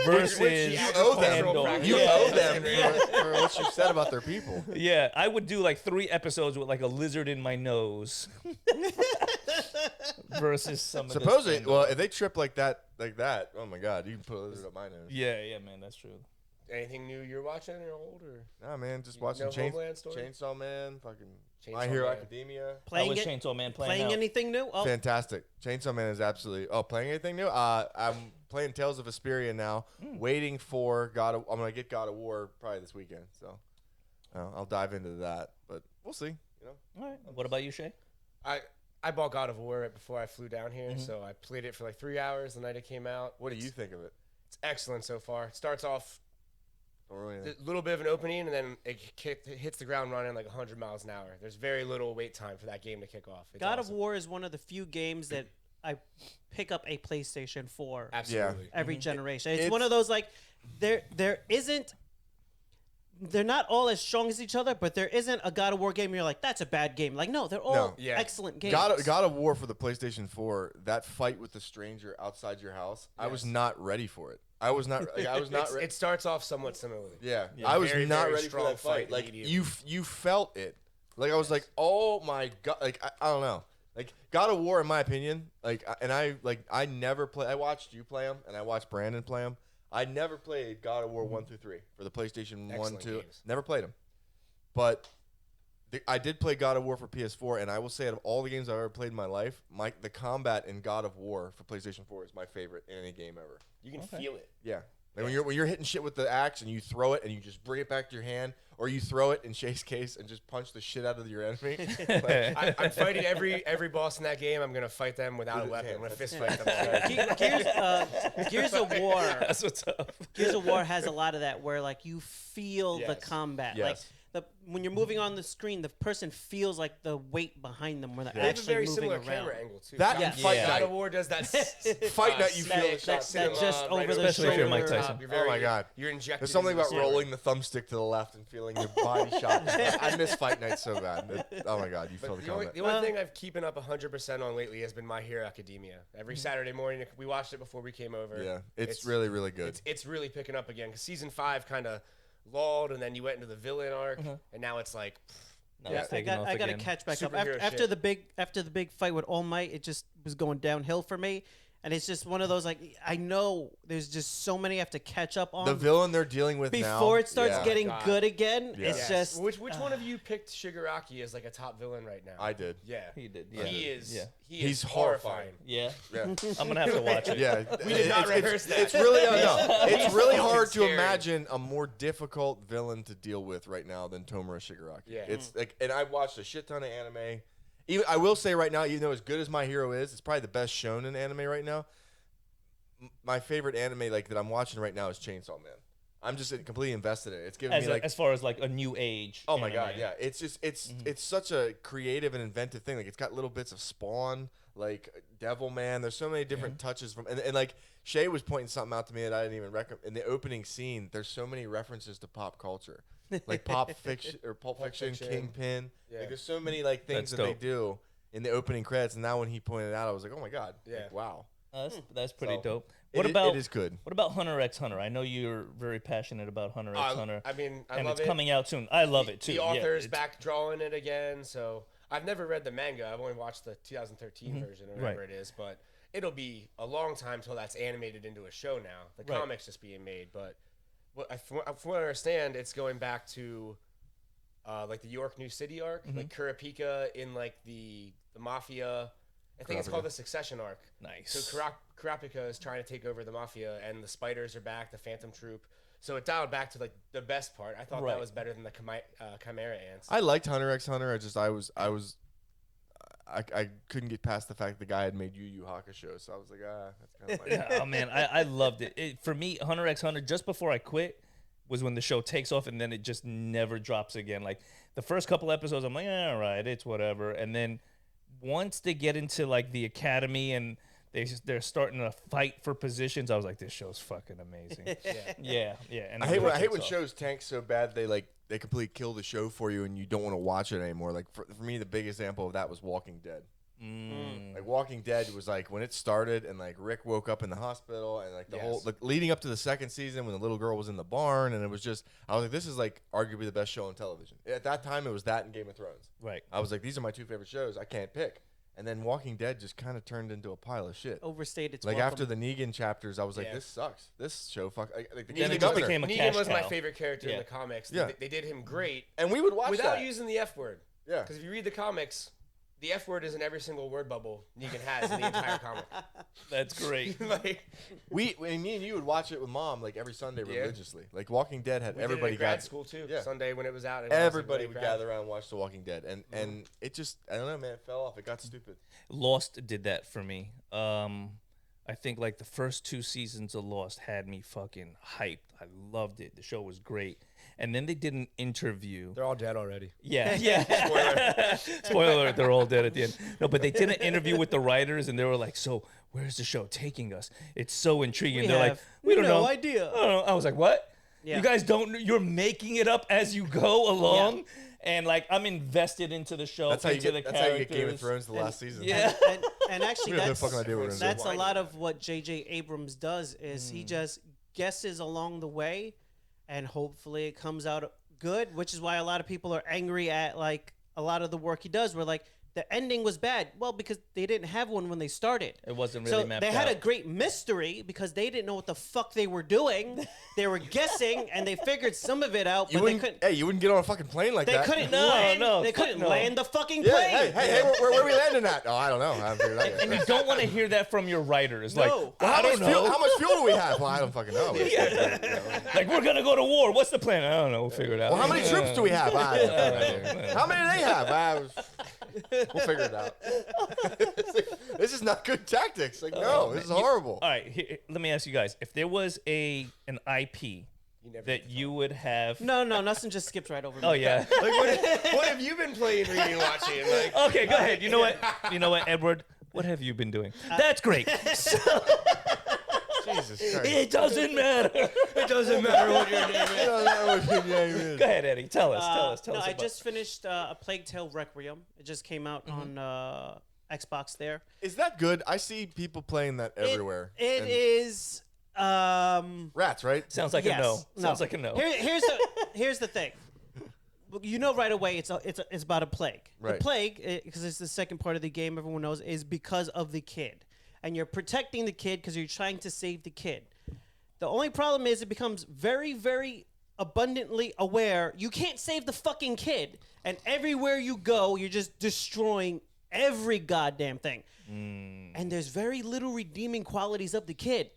versus You owe them. Andor. You Yeah. owe them for what you said about their people. Yeah, I would do like 3 episodes with like a lizard in my nose versus some of Supposedly, this well, Andor. if they trip like that, oh my god, you can put a lizard up my nose. Yeah, man, that's true. Anything new you're watching or old or Nah, man, just watching No Homeland story? Chainsaw Man, fucking Chainsaw My Hero Man. Academia. How Playing was it? Chainsaw Man playing Playing out? anything new? Oh, Fantastic. Chainsaw Man is absolutely. Oh, playing anything new? I'm playing Tales of Vesperia now. Waiting for I'm gonna get God of War probably this weekend. So I'll dive into that, but we'll see. You know. All right. What about you, Shay? I bought God of War right before I flew down here, so I played it for like 3 hours the night it came out. What do you think of it? It's excellent so far. It starts off Don't really. a little bit of an opening, and then it hits the ground running like 100 miles an hour. There's very little wait time for that game to kick off. It's God awesome. of War is one of the few games that I pick up a PlayStation for Absolutely. every generation. It's It's- one of those like there isn't. They're not all as strong as each other, but there isn't a God of War game. You're like, that's a bad game. Like, no, they're all No. Yeah. excellent games. God of War for the PlayStation 4. That fight with the stranger outside your house. I was Yes. not ready for it. I was not. Like, I was not ready. It starts off somewhat similarly. Yeah, I was Very, not very ready for strong that fight. fight Like immediately. you felt it. Like I was like, oh my god. Like I don't know. Like God of War, in my opinion, I never play. I watched you play them, and I watched Brandon play them. I never played God of War 1 through 3 for the PlayStation 1, Excellent 2. games. Never played them, but I did play God of War for PS4, and I will say, out of all the games I've ever played in my life, the combat in God of War for PlayStation 4 is my favorite in any game ever. You can feel it. Yeah. Like when you're hitting shit with the axe and you throw it and you just bring it back to your hand, or you throw it in Shay's case and just punch the shit out of your enemy. Like, I'm fighting every boss in that game. I'm gonna fight them without a weapon. I'm gonna fist fight them. Gears of War. That's what's up. Gears of War has a lot of that where like you feel the Yes. combat. Yes. Like when you're moving on the screen, the person feels like the weight behind them when they're They have a actually very moving similar around. camera angle too. that Yeah. and Fight Yeah. God Night. of War does that. Fight Night, you feel the that shot. just over the Especially if you're Mike shoulder. Tyson. Oh my God. You're injected. There's something into about the story. rolling the thumbstick to the left and feeling your body shot. I miss Fight Night so bad. Oh my God, you feel But the the only, combat. the only thing I've keeping up 100% on lately has been My Hero Academia. Every Saturday morning, we watched it before we came over. Yeah, it's really, really good. It's really picking up again because season 5 kind of lulled, and then you went into the villain arc, and now it's like, Now Yeah. it's taking off I got to again. catch back up Superhero after shit. after the big fight with All Might. It just was going downhill for me, and it's just one of those like I know there's just so many I have to catch up on The villain they're dealing with now. before it starts yeah, getting God. good again. Yeah. It's yes. just which one of you picked Shigaraki as like a top villain right now? I did. Yeah, He did. Yeah. He is. Yeah. He's is horrifying. Yeah. Yeah. I'm gonna have to watch it. Yeah, We did not rehearse that. It's really it's really fucking hard to scary. imagine a more difficult villain to deal with right now than Tomura Shigaraki. Yeah. It's like, and I've watched a shit ton of anime. Even I will say right now, even though as good as My Hero is, it's probably the best shonen anime right now. My favorite anime like that I'm watching right now is Chainsaw Man. I'm just completely invested in it. It's giving As, me like as far as like a new age. oh my anime. god, yeah. It's just it's such a creative and inventive thing. Like it's got little bits of Spawn, like Devil Man. There's so many different touches from and like Shay was pointing something out to me that I didn't even recommend. In the opening scene, there's so many references to pop culture. Like Pulp Fiction, Kingpin. Yeah. Like there's so many like things That's that dope. they do in the opening credits. And now when he pointed it out, I was like, oh my god, Yeah. like, wow. That's pretty So, dope. It What i- about it is good. What about Hunter x Hunter? I know you're very passionate about Hunter x Hunter. I mean, I and love it's it. coming out soon. I love it too. The Yeah, author's it's- back drawing it again, so I've never read the manga. I've only watched the 2013 version or whatever Right. it is, but it'll be a long time till that's animated into a show now. The Right. comic's just being made, but from what I understand, it's going back to like the York New City arc, like Kurapika in like the the mafia. I think it's called the Succession arc. Nice. So Kurapika is trying to take over the mafia, and the spiders are back, the Phantom Troop. So it dialed back to like the best part. I thought that was better than the Chimera ants. I liked Hunter x Hunter. I couldn't get past the fact the guy had made Yu Yu Hakusho, so I was like, that's kind of like. Oh man, I loved it. For me, Hunter x Hunter, just before I quit, was when the show takes off, and then it just never drops again. Like the first couple episodes, I'm like, all right, it's whatever. And then once they get into like the academy and they're starting to fight for positions, I was like, this show's fucking amazing. yeah. And I hate when shows tank so bad they completely kill the show for you and you don't want to watch it anymore. Like for me, the big example of that was Walking Dead. Like Walking Dead was like when it started and like Rick woke up in the hospital and like the whole leading up to the second season when the little girl was in the barn, and it was just, I was like, this is like arguably the best show on television. At that time it was that and Game of Thrones. Right. I was like, these are my two favorite shows. I can't pick. And then Walking Dead just kind of turned into a pile of shit. Overstayed its like welcome. after the Negan chapters, I was like, this sucks. This show like the Then it just governor. became a Negan cash was my cow. favorite character in the comics. Yeah. They did him great. And we would watch without that. using the F word. Yeah. Because if you read the comics, the F word is in every single word bubble Negan has in the entire comic. That's great. Like, me and you would watch it with Mom like every Sunday religiously. Like Walking Dead had we everybody did it at grad school too. Yeah. Sunday when it was out. Everybody would gather around and watch The Walking Dead, and it just, I don't know, man, it fell off. It got stupid. Lost did that for me. I think like the first 2 seasons of Lost had me fucking hyped. I loved it. The show was great. And then they did an interview. They're all dead already. Yeah. Spoiler alert, they're all dead at the end. No, but they did an interview with the writers, and they were like, so where's the show taking us? It's so intriguing. They're like, we don't know. idea. I don't know. I was like, what? Yeah. You guys don't, you're making it up as you go along? Yeah. And like, I'm invested into the show. That's how you the get. That's how you get Game of Thrones the last season. Yeah. And actually, We have no that's fucking idea what we're gonna a lot of what J.J. Abrams does is he just guesses along the way, and hopefully it comes out good, which is why a lot of people are angry at like a lot of the work he does. We're like, the ending was bad. Well, because they didn't have one when they started. It wasn't really mapped out. They had a great mystery because they didn't know what the fuck they were doing. They were guessing, and they figured some of it out, but they couldn't. Hey, you wouldn't get on a fucking plane like They that. couldn't No, no, They couldn't no. land the fucking Yeah, plane. hey, where are we landing at? Oh, I don't know. I haven't figured it out yet. And you don't want to hear that from your writers. No. Like, Well, I don't know. How much fuel do we have? Well, I don't fucking know. Like, we're going to go to war. What's the plan? I don't know. We'll figure it out. Well, how many troops do we have? I don't fucking idea. How many do they have? We'll figure it out. This is not good tactics. Like, no, this is horrible. All right, let me ask you guys. If there was an IP that you would have... No, nothing just skips right over me. Oh, yeah. Like, what have you been playing, reading, watching? Like, Okay, go ahead. You know what, Edward? What have you been doing? That's great. Jesus Christ. It doesn't matter. it doesn't matter what your name is. I don't know what your name is. Go ahead, Eddie. Tell us. Tell us. I about just finished A Plague Tale Requiem. It just came out on Xbox there. Is that good? I see people playing that everywhere. It And is. Rats, right? Sounds like yes. a no. Sounds like a no. Here's the thing. You know right away it's about a plague. Right. The plague, because it's the second part of the game, everyone knows, is because of the kid. And you're protecting the kid because you're trying to save the kid. The only problem is it becomes very, very abundantly aware you can't save the fucking kid. And everywhere you go, you're just destroying every goddamn thing. And there's very little redeeming qualities of the kid.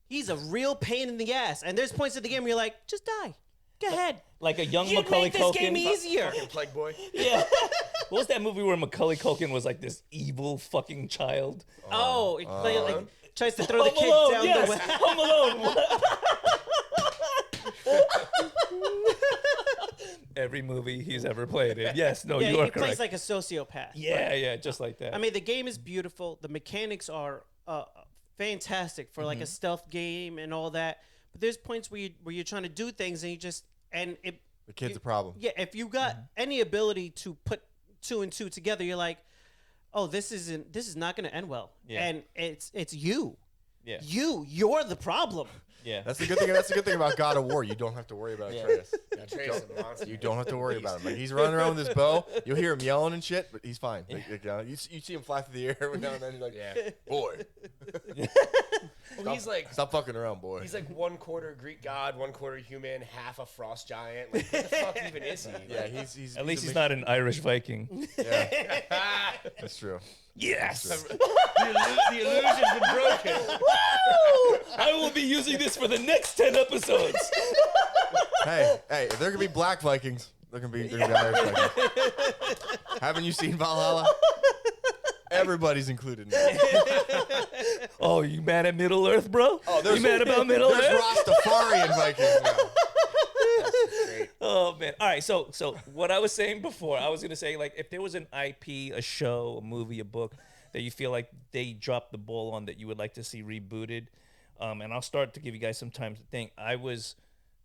He's a real pain in the ass. And there's points of the game where you're like, just die. Go ahead. Like a young You'd Macaulay make this Culkin. game easier. Fucking Plague Boy. Yeah. What was that movie where Macaulay Culkin was like this evil fucking child? Oh, it like tries to throw the Home kid Alone, down yes. the way. Home Alone. Every movie he's ever played in. Yes, no, Yeah, you are he correct. plays like a sociopath. yeah, just like that. I mean, the game is beautiful. The mechanics are fantastic for like a stealth game and all that. But there's points where you're trying to do things and you just The kid's a problem. Yeah, if you got any ability to put 2 and 2 together, you're like, oh, this is not going to end well. Yeah. And it's you. Yeah. You're the problem. Yeah. That's the good thing. That's the good thing about God of War. You don't have to worry about Atreus. Atreus is a monster. You don't have to worry about him. Like, he's running around with his bow. You'll hear him yelling and shit, but he's fine. Like, you see him fly through the air every now and then. You're like, Yeah. boy. Well, he's like Stop fucking around, boy. he's like 1/4 Greek god, 1/4 human, half a frost giant. Like, what the fuck even is he? Yeah, he's At least a he's not an Irish Viking. Yeah, that's true. Yes. The illusion's been broken. I will be using this for the next 10 episodes. Hey, if there can be black Vikings, there can be Irish Vikings. Haven't you seen Valhalla? Everybody's included now. Oh, you mad at Middle Earth, bro? Oh, you mad about Middle There's Earth? Rastafarian Vikings now. Oh man! All right, so what I was saying before, I was gonna say like if there was an IP, a show, a movie, a book that you feel like they dropped the ball on that you would like to see rebooted, and I'll start to give you guys some time to think. I was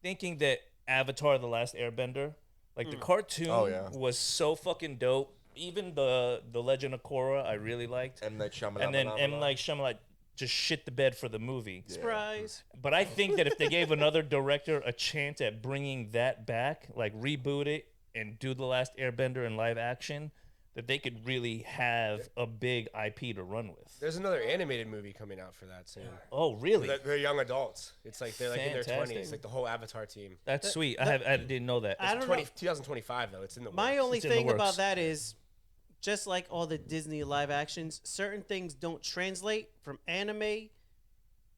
thinking that Avatar: The Last Airbender, like the cartoon, was so fucking dope. Even the Legend of Korra, I really liked. M. Night Shyamalan. And then M. Night Shyamalan just shit the bed for the movie. Surprise. But I think that if they gave another director a chance at bringing that back, like reboot it and do The Last Airbender in live action, that they could really have a big IP to run with. There's another animated movie coming out for that soon. Oh, really? They're young adults. It's like they're like in their Fantastic. 20s, like the whole Avatar team. That's sweet. I didn't know that. I don't know. 2025 though. It's in the My works. only It's in the thing about works. that is, just like all the Disney live actions, certain things don't translate from anime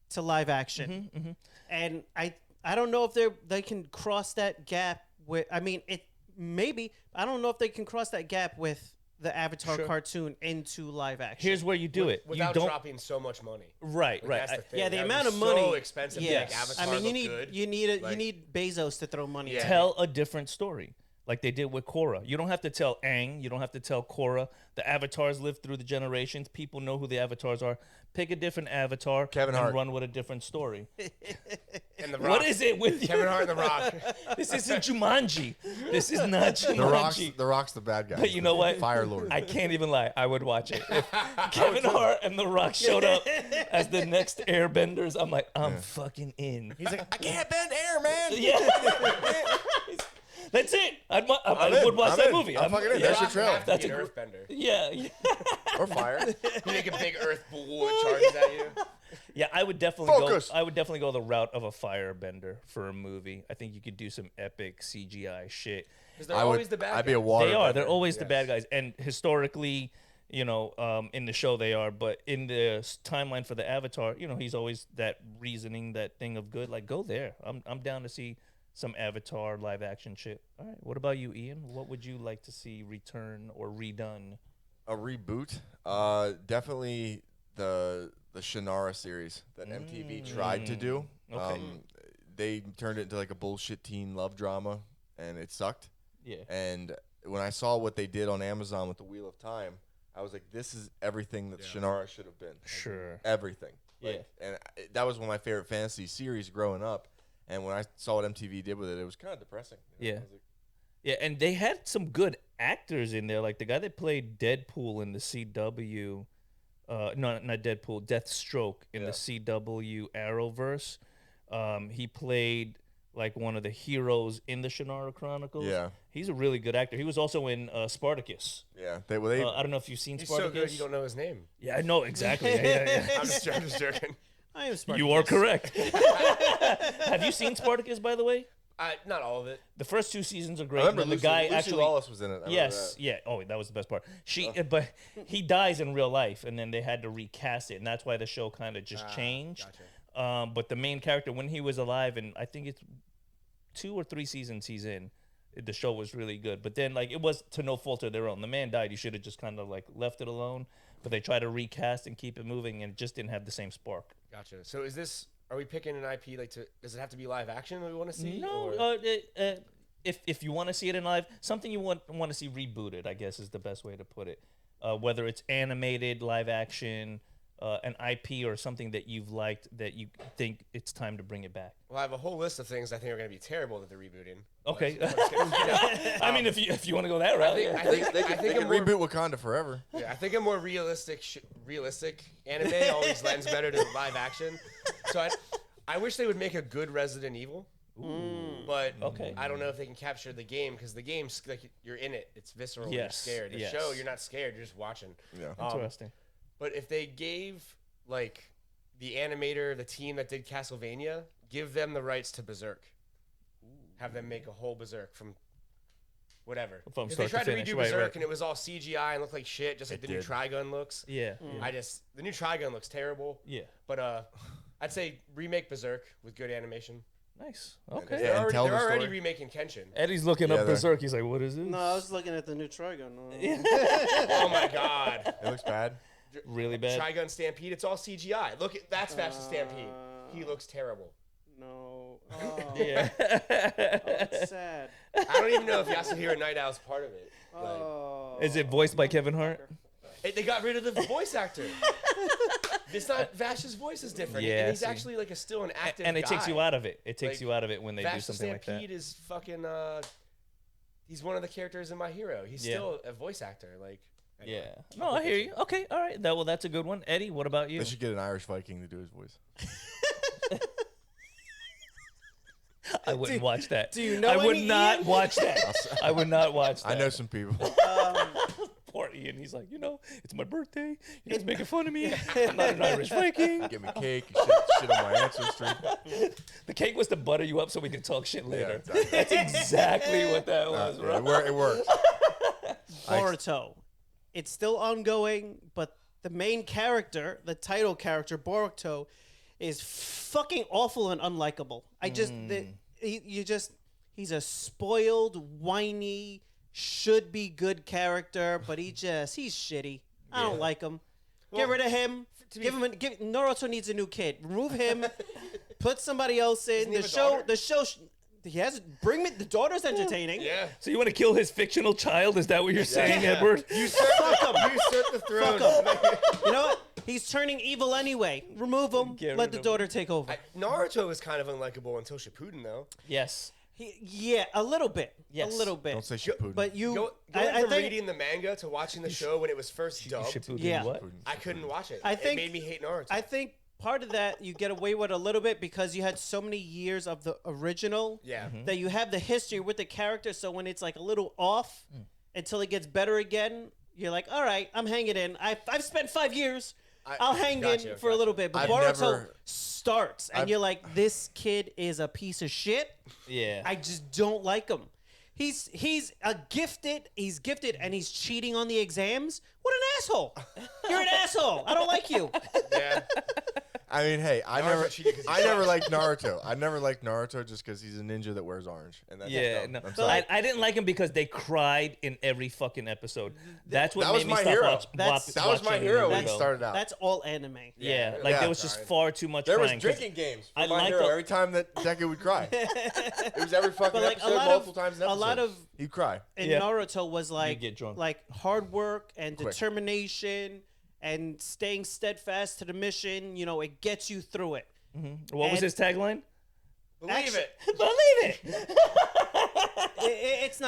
to live action, and I don't know if they can cross that gap with. I mean, it maybe I don't know if they can cross that gap with the Avatar cartoon into live action. Here's where you do it. Without You don't. dropping so much money. Right, Like, right. that's the thing. yeah, the That would amount be of money. so expensive. Yes. To make Avatar I mean, look good. you need Like- you need Bezos to throw money. Yeah. at. Tell a different story. Like they did with Korra. You don't have to tell Aang. You don't have to tell Korra. The avatars live through the generations. People know who the avatars are. Pick a different avatar Kevin and Hart. run with a different story. And the Rock. What is it with you? Kevin Hart and the Rock. This isn't Jumanji. This is not Jumanji. The Rock's the bad guy. But you know what? Fire Lord. I can't even lie. I would watch it. If Kevin Hart and The Rock showed up as the next Airbenders, I'm like, I'm fucking in. He's like, I can't bend air, man. Yeah. That's it. I would watch I'm that in. movie. I'm fucking in. yeah. That's your trailer. Have to That's be a an gr- earthbender. Yeah. Or fire. You make a big earth balloon charges at you. Yeah, I would definitely Focus. go. I would definitely go the route of a firebender for a movie. I think you could do some epic CGI shit. Because they're always the bad I'd be a guys. water. They are. They're bender. always the bad guys, and historically, in the show they are. But in the timeline for the Avatar, he's always that reasoning, that thing of good. Like, go there. I'm down to see some Avatar live action shit. All right. What about you, Ian? What would you like to see return or redone? A reboot. Definitely the Shannara series that MTV tried to do. Okay. They turned it into like a bullshit teen love drama, and it sucked. Yeah. And when I saw what they did on Amazon with the Wheel of Time, I was like, this is everything that Shannara should have been. Sure. Everything. Yeah. And that was one of my favorite fantasy series growing up. And when I saw what MTV did with it, it was kind of depressing. Yeah. I was like, Yeah, and they had some good actors in there, like the guy that played Deadpool in the CW. No, not Deadpool, Deathstroke in the CW Arrowverse. He played like one of the heroes in the Shannara Chronicles. Yeah. He's a really good actor. He was also in Spartacus. yeah. I don't know if you've seen He's so Spartacus. good you don't know his name. Yeah, I know exactly. Yeah. I'm just joking. I am Spartacus. You are correct. Have you seen Spartacus, by the way? Not all of it. The first 2 seasons are I great. remember and then Lucy, the guy Lucy actually Lawless was in it. I remember Yes, that. yeah. Oh, that was the best part. But he dies in real life, and then they had to recast it, and that's why the show kind of just changed. Gotcha. But the main character, when he was alive, and I think it's 2 or 3 seasons he's in, the show was really good. But then, like, it was to no fault of their own. The man died. You should have just kind of like left it alone. But they tried to recast and keep it moving, and it just didn't have the same spark. Gotcha. So are we picking an IP does it have to be live action that we want to see? No, or- if you want to see it in live, something you want to see rebooted, I guess is the best way to put it. Whether it's animated, live action, an IP, or something that you've liked that you think it's time to bring it back. Well, I have a whole list of things I think are going to be terrible that they're rebooting. Okay. Let's get- I mean, if you want to go that route, yeah. They can a more- reboot Wakanda forever. Yeah, I think a more realistic anime always lends better to live action. So I wish they would make a good Resident Evil. But Okay. I don't know if they can capture the game because the game's like you're in it. It's visceral. Yes, You're scared. The yes. show, you're not scared. You're just watching. Yeah. Interesting. But if they gave like the animator, the team that did Castlevania, give them the rights to Berserk. Have them make a whole Berserk from whatever. From 'Cause they start to tried to finish, redo right, Berserk right. and it was all CGI and looked like shit, just like the new Trigun looks. Yeah. The new Trigun looks terrible. Yeah. But I'd say remake Berserk with good animation. Nice. Yeah, Okay. and tell They're the already story. remaking Kenshin. Eddie's looking Yeah, up they're- Berserk. He's like, what is this? No, I was looking at the new Trigun. Oh my god. It looks bad. Really bad. Trigun Stampede, it's all CGI. Look, that's Fastest Stampede. He looks terrible. No. Oh, Yeah. it's sad. I don't even know if Yasuhiro Night Owl's part of it. Like, Oh. Is it voiced by Kevin Hart? they got rid of the voice actor. It's not Vash's voice is different. Yeah, and he's see. actually like still an active And it takes guy. you out of it. It takes Like, you out of it when they do Vash the something like Stampede that. is fucking. He's one of the characters in My Hero. He's Yeah. still a voice actor. Like. Yeah. anyway. No, I hear you. Okay. All right. Well, that's a good one. Eddie, what about you? They should get an Irish Viking to do his voice. I wouldn't watch that. do you know I would any not Ian? watch that. I would not watch that. I know some people. Poor Ian. He's like, it's my birthday. You guys making fun of me. I'm not an Irish Viking. Give me cake, shit on my ancestry. The cake was to butter you up so we could talk shit Yeah, later. exactly. That's exactly what that was, Yeah, bro. it worked. Boruto. It's still ongoing, but the main character, the title character, Boruto, is fucking awful and unlikable. He's a spoiled, whiny, should be good character, but he's shitty. I don't like him. Get rid of him. Naruto needs a new kid. Remove him. Put somebody else in. he have a daughter? He has bring me the daughter's entertaining. Yeah. So you want to kill his fictional child? Is that what you're saying, Yeah. Edward? Fuck him. Usurp the throne. Fuck him. You know what? He's turning evil anyway. Remove him. Get Let rid the of daughter take over. Naruto was kind of unlikable until Shippuden, though. Yes. Yeah, a little bit. Yes. A little bit. Don't say Shippuden. But you, Going I from think reading the manga to watching the show when it was first dubbed, Shippuden, Yeah. what? I couldn't watch it. I think- it made me hate Naruto. I think part of that you get away with a little bit because you had so many years of the original yeah. that you have the history with the character. So when it's like a little off until it gets better again, you're like, all right, I'm hanging in. I've spent 5 years. I'll hang Gotcha, in for a little bit. But I've Boruto never- starts, and you're like, this kid is a piece of shit. Yeah. I just don't like him. He's gifted, and he's cheating on the exams. What an asshole! You're an asshole. I don't like you. Yeah. I mean, hey, I never cheated liked Naruto. I never liked Naruto just because he's a ninja that wears orange. And that's Yeah, dumb. no. I'm sorry. I didn't like him because they cried in every fucking episode. That's what That was made me my stop hero. watching. That was my hero when he Naruto. started out. That's all anime. Yeah, Yeah. like Yeah. there was just far too much There was crying. 'cause drinking games for I my like hero the- every time that Deku would cry. It was every fucking But like episode, multiple times an episode. He'd cry. And Yeah. Naruto was like get drunk. hard work and Quick. determination and staying steadfast to the mission. You know, it gets you through it. What was and- his tagline? Believe it. Believe it. It's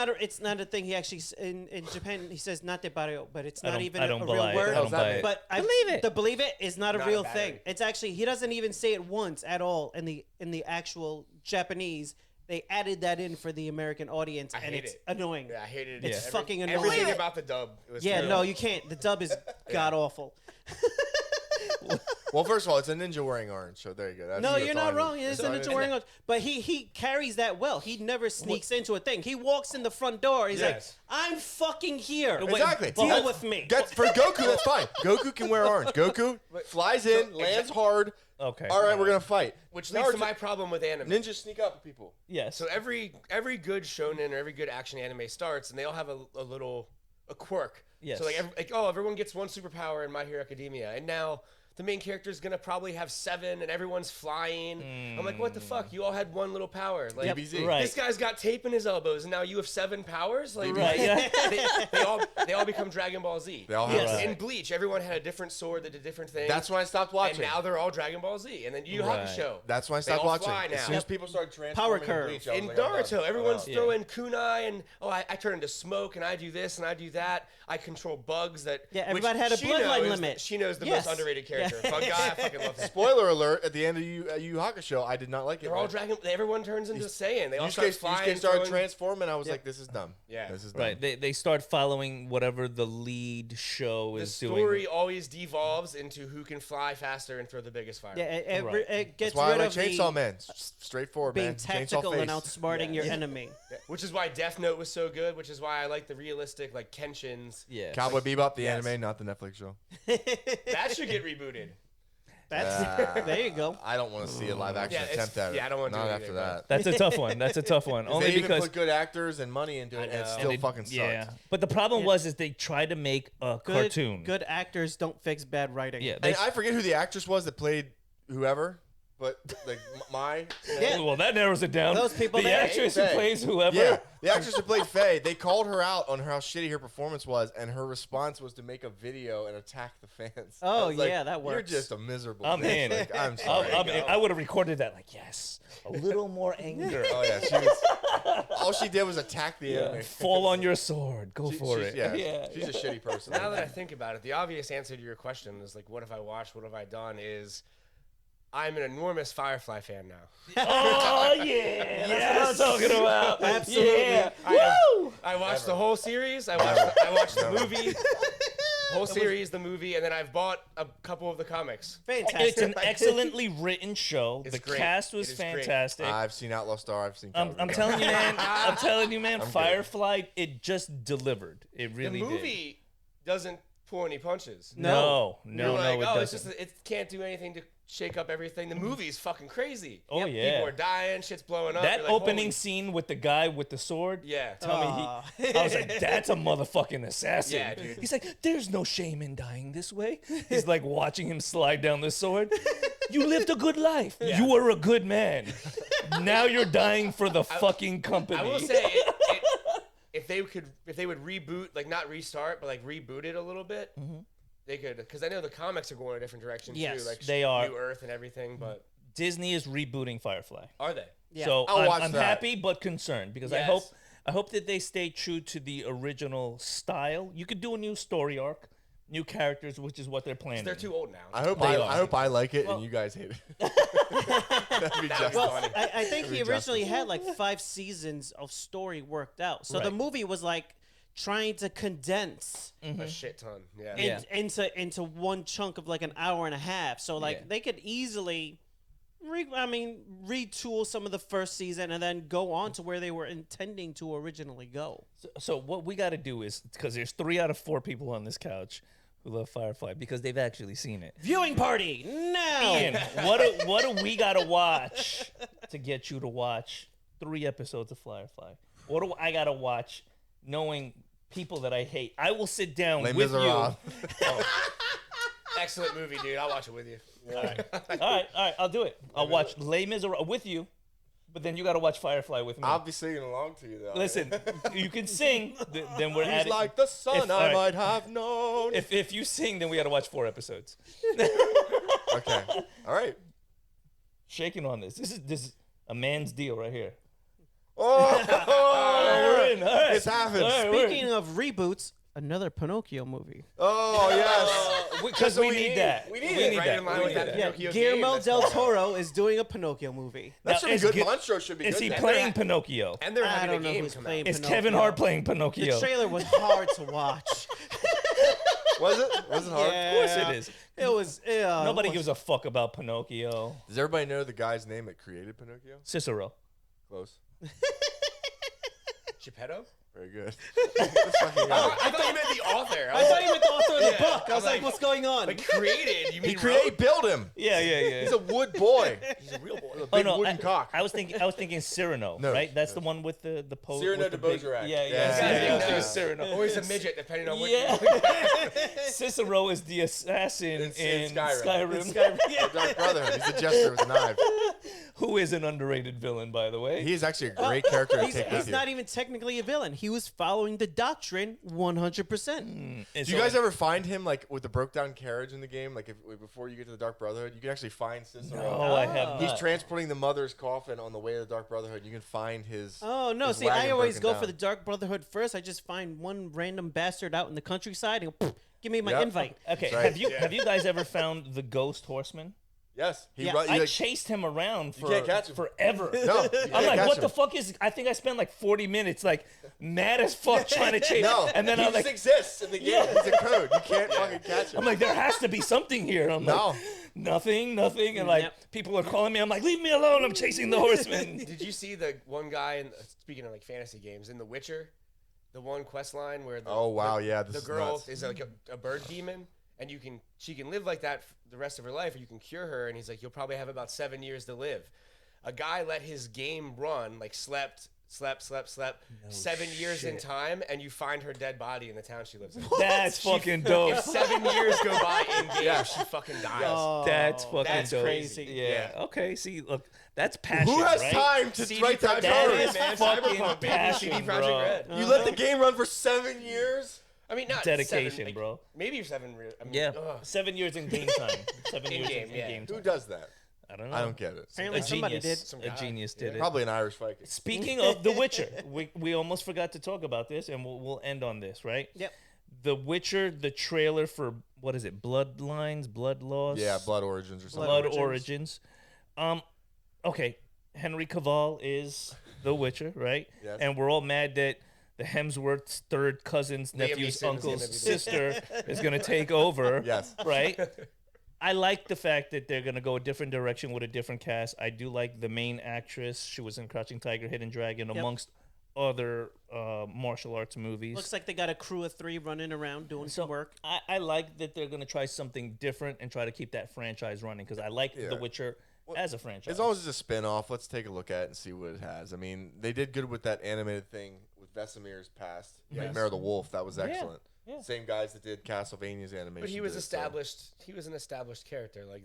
not a thing. He actually in Japan he says not de barrio, but it's not even I a don't real buy it. word. I don't buy it. But Believe it. The believe it is not a Not a real bad thing. word. It's actually he doesn't even say it once at all in the actual Japanese. They added that in for the American audience, I and hate it's it. annoying. Yeah, I hated it. It's fucking annoying. Everything Believe it. about the dub. It was Yeah, terrible. no, you can't. The dub is god awful. Well, first of all, it's a ninja wearing orange, so there you go. That's, No, that's you're all not I wrong. need. It's That's all a I ninja need. wearing orange. But he carries that well. He never sneaks into a thing. He walks in the front door. He's Yes. like, I'm fucking here. Exactly. Deal That's- with me. For Goku, that's fine. Goku can wear orange. Goku flies in, lands hard. Okay. All right, we're gonna fight. Which leads to Naruto- my problem with anime. Ninjas sneak up on people. Yes. So every good shonen or every good action anime starts, and they all have a little quirk. Yes. So everyone gets one superpower in My Hero Academia, and now the main character is gonna probably have 7, and everyone's flying. I'm like, what the fuck? You all had one little power. Like, DBZ. Right. this guy's got tape in his elbows, and now you have 7 powers. Like, Right, yeah. they all become Dragon Ball Z. They all have Yes. that. In Bleach, everyone had a different sword that did different things. That's when I stopped and watching. now they're all Dragon Ball Z. And then Yu Right. Hakusho. That's when I They stopped all watching. fly As now. soon as people started transforming Power curve. Bleach, I was In like, I'm done. Naruto, everyone's Yeah. throwing kunai and I turn into smoke and I do this and I do that. I control bugs that. Yeah, which everybody had a Shino bloodline is limit. Shino's the Yes. most underrated character character. Fun guy, I fucking love him. Spoiler alert! At the end of Yu Hakusho, I did not like it. They're all dragging. Everyone turns into Saiyan. They all start flying. Yusuke started throwing- transforming. I was like, this is dumb. Yeah. This is dumb. Right. They start following whatever the lead show The is doing. story always devolves into who can fly faster and throw the biggest fire. Yeah, Right. it gets That's why I rid like of Chainsaw the Man. Straightforward, being man. tactical Chainsaw and face. outsmarting your enemy. Yeah. Which is why Death Note was so good. Which is why I like the realistic, like Kenshin's. Yeah. Cowboy Bebop, the Yes. anime, not the Netflix show. That should get rebooted. That's there you go. I don't want to see a live action Yeah, it's- attempt at it. yeah, I don't wanna do Not anything, after bro. that. That's a tough one. That's a tough one. Only They even because put good actors and money into it, and it know. still they- fucking sucked. yeah. But the problem was is they tried to make a Good, cartoon. good actors don't fix bad writing. Yeah. And I forget who the actress was that played whoever, but like my Yeah. Well, that narrows it down. Those people the there. actress who Faye. plays whoever. Yeah, the actress who played Faye, they called her out on how shitty her performance was, and her response was to make a video and attack the fans. Oh, I was like, yeah, that You're works. just a miserable I'm bitch. in. Like, I'm sorry. I would have recorded that like, yes, a little more anger. Oh yeah, she was. All she did was attack the anime. Fall on your sword. Go for She's- it. Yeah, she's a shitty person. Now that I think about it, the obvious answer to your question is like, what have I watched? What have I done? Is I'm an enormous Firefly fan now. Oh yeah, that's what I'm talking about. Absolutely. Yeah. I watched the whole series. I watched the movie, whole series, the movie, and then I've bought a couple of the comics. Fantastic. It's an excellently written show. It's The great. cast was It is great. fantastic. I've seen Outlaw Star. I've seen. I'm Cowboy Bebop. telling you, man. I'm telling you, man. I'm good. Firefly, it just delivered. It really The movie doesn't pull any punches. did. No, You're no, like, it oh, it's doesn't. just it can't do anything to shake up everything. The movie's fucking crazy. Oh, yeah. People are dying, shit's blowing up. That You're like, opening holy- scene with the guy with the sword. Yeah. Tell me I was like, that's a motherfucking assassin. Yeah, dude. He's like, there's no shame in dying this way. He's like watching him slide down the sword. You lived a good life. You were a good man. Now you're dying for the fucking company. I will say, if they would reboot, like not restart, but like reboot it a little bit, they could. Because I know the comics are going a different direction Yes, too, like they are. New Earth and everything. But Disney is rebooting Firefly. are they? Yeah. So I'll watch I'm that. happy but concerned because Yes. I hope that they stay true to the original style. You could do a new story arc, new characters, which is what they're planning. They're too old now. I hope They I are. hope I like it and you guys hate it. That'd be just Well, funny. I think he Every originally justice. had like 5 seasons of story worked out. So the Right. movie was like trying to condense a shit ton. Yeah. Yeah. into one chunk of like an hour and a half. So like Yeah. they could easily retool some of the first season and then go on to where they were intending to originally go. So what we got to do is, because there's 3 out of 4 people on this couch who love Firefly because they've actually seen it. Viewing party now. Ian, what do we got to watch to get you to watch 3 episodes of Firefly? What do I got to watch knowing people that I hate? I will sit down Les with Miserables. you. Excellent movie, dude. I'll watch it with you. All right, I'll do it. I'll watch Les Miserables with you, but then you got to watch Firefly with me. I'll be singing along to you though. Listen, you can sing, then we're He's at like the sun If- all I right. might have known. If you sing, then we got to watch 4 episodes. Okay. All right. Shaking on this. This is a man's deal right here. Oh, We're in. All right. It's happened. All right, we're in. Speaking of reboots, another Pinocchio movie. Oh yes. Because we need that. We need it. Right that. in line We with need that. that. Yeah, Pinocchio Guillermo game, that's del fine. Toro is doing a Pinocchio movie. That should be is good. Gui- Monstro should be Is good. he then. playing Pinocchio? And they're I having a don't know game who's come playing out. Is Pinocchio. Kevin Hart playing The Pinocchio? trailer was hard to watch. Was it? Was it hard? Yeah. Of course it is. It was. Nobody gives a fuck about Pinocchio. Does everybody know the guy's name that created Pinocchio? Cicero. Close. Geppetto? Very good. That's fucking I right. thought you meant the author. I thought you meant the author of the Yeah, book. I was I'm like, like- what's going on? Like created. You mean He created, wrote? built him. Yeah. He's a wood boy. He's a real boy. A big wooden I, cock. I was thinking Cyrano, No, right? That's no. the one with the pose. Cyrano with de the big- Bergerac. Yeah. Yeah. Cyrano Yeah. is Cyrano. Always a midget, depending on what. Yeah. Cicero is the assassin In in Skyrim. Skyrim. Dark brother. He's a jester with a knife. who is an underrated villain, by the way. He is actually a great character to He's, take with he's you. not even technically a villain. He was following the doctrine 100%. And Do so, you guys ever find him like with the broke down carriage in the game? Like before you get to the Dark Brotherhood, you can actually find Cicero. No, I have He's not. transporting the mother's coffin on the way to the Dark Brotherhood. You can find his. Oh, no. his See, I wagon always broken go for down. the Dark Brotherhood first. I just find one random bastard out in the countryside and go, "Poof, give me my Yep. invite." Okay, That's right. have you guys ever found the Ghost Horseman? Yes, he Yeah, run, I like, chased him around for can't catch him. forever. No, you I'm can't like, catch what him. the fuck is? I think I spent like 40 minutes, like mad as fuck, trying to chase. No, and then he I'm just like, exists in the game. Yeah. He's a code. You can't fucking catch him. I'm like, there has to be something here. I'm No. like, nothing, and like Yep. people are calling me. I'm like, leave me alone. I'm chasing the horseman. Did you see the one guy? Speaking of like fantasy games, in The Witcher, the one quest line where Oh, wow, yeah, this the is girl nuts. is like a bird demon, and she can live like that the rest of her life, or you can cure her. And he's like, you'll probably have about 7 years to live. A guy let his game run, like slept 7 years in time, and you find her dead body in the town she lives in. That's fucking dope. If 7 years go by in game, Yeah. she fucking dies. Oh, That's fucking That's dope. crazy. Yeah. Yeah. Okay. See, look, that's passion. Who has right? time to CD write that Projekt That code? Red, is man. fucking Cyberpunk, baby. passion, CD bro. Projekt Red. You let the game run for 7 years? I mean, not Dedication, 7, like, bro. Maybe you're 7 years. I mean, Yeah. ugh. 7 years in game time. 7 years In-game, in yeah. game Who time. does that? I don't know. I don't get it. Apparently A somebody genius. did. Some A guy. genius did it. Probably an Irish Viking. Speaking of The Witcher, we almost forgot to talk about this, and we'll end on this, right? Yep. The Witcher, the trailer for what is it? Bloodlines, Blood Laws. Yeah, Blood Origins or something. Blood Origins. Origins. Okay, Henry Cavill is the Witcher, right? Yes. And we're all mad that the Hemsworth's third cousin's nephew's Neeson's uncle's gonna be the- sister is gonna take over. Yes. Right. I like the fact that they're gonna go a different direction with a different cast. I do like the main actress. She was in Crouching Tiger, Hidden Dragon, amongst other martial arts movies. Looks like they got a crew of 3 running around doing some work. I like that they're gonna try something different and try to keep that franchise running because I like The Witcher as a franchise. As long as it's a spin-off, let's take a look at it and see what it has. I mean, they did good with that animated thing with Vesemir's past. Nightmare of the Wolf. That was excellent. Yeah. Same guys that did Castlevania's animation. But he was did it, so- established. He was an established character. Like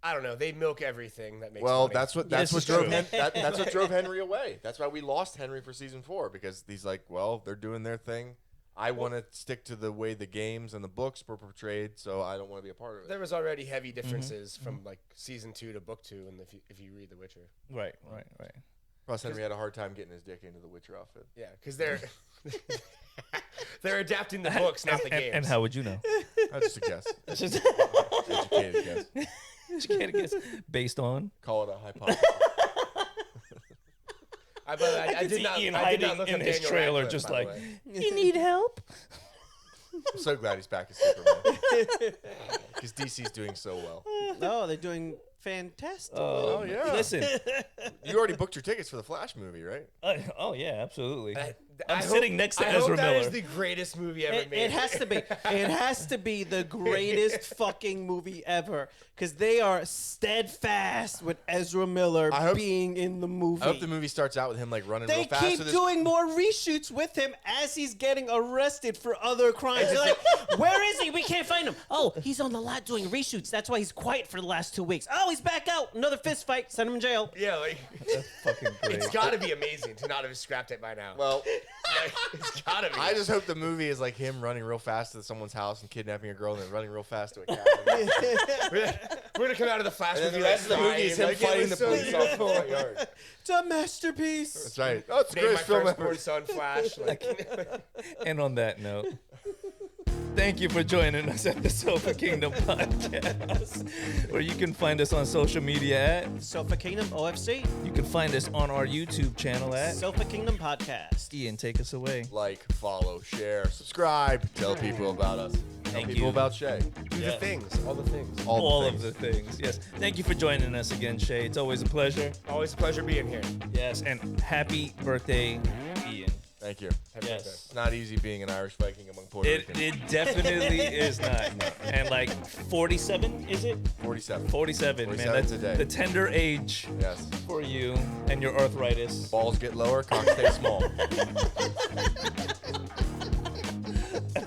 I don't know. They milk everything that makes. Well, money. that's what This is drove true. that's what drove Henry away. That's why we lost Henry for season 4 because he's like, well, they're doing their thing. I want to stick to the way the games and the books were portrayed, so I don't want to be a part of it. There was already heavy differences from like season 2 to book 2, and if you read The Witcher, right. Plus, Henry had a hard time getting his dick into the Witcher outfit. yeah, because they're adapting the books, not the games. And how would you know? That's just a guess. It's just Educated guess. educated guess based on. Call it a hypothesis. I could did see not. Ian I did not hiding look in up his Daniel trailer, Radcliffe, just by the like, way. you need help. I'm so glad he's back as Superman. Because DC's doing so well. No, they're doing fantastic. Oh, yeah. Listen. You already booked your tickets for the Flash movie, right? Oh yeah, absolutely. I I'm hope- sitting next to I Ezra hope that Miller. is the greatest movie ever It, made. it has to be. It has to be the greatest fucking movie ever because they are steadfast with Ezra Miller I hope- being in the movie. I hope the movie starts out with him like running They real fast. keep with his- doing more reshoots with him as he's getting arrested for other crimes. They're like, where is he? We can't find him. Oh, he's on the lot doing reshoots. That's why he's quiet for the last 2 weeks. Oh, he's back out. Another fist fight. Send him in jail. Yeah, like Fucking great. it's got to be amazing to not have scrapped it by now. Well, Like, it's got to be. I just hope the movie is like him running real fast to someone's house and kidnapping a girl and then running real fast to a cabin. We're gonna come out of the Flash And then movie. the rest of the movie is him like, it fighting was the so police off in the beautiful. front yard. It's a masterpiece. That's right. Oh, it's the Named my greatest film firstborn ever. son Flash. Like, And on that note, thank you for joining us at the Sofa Kingdom Podcast, where you can find us on social media at, Sofa Kingdom OFC. you can find us on our YouTube channel at. Sofa Kingdom Podcast. Ian, take us away. Like, follow, share, subscribe, tell people about us. Tell Thank people you. about Shea. do the things, all the things. All of the things. Yes. Thank you for joining us again, Shay. It's always a pleasure. Always a pleasure being here. Yes, and happy birthday, Ian. Thank you. Happy Yes. birthday. It's not easy being an Irish Viking among Puerto It Ricans. definitely is not. And like 47, is it? 47. 47, man. 47 That's today. the tender age Yes. for you and your arthritis. Balls get lower, cock stay small.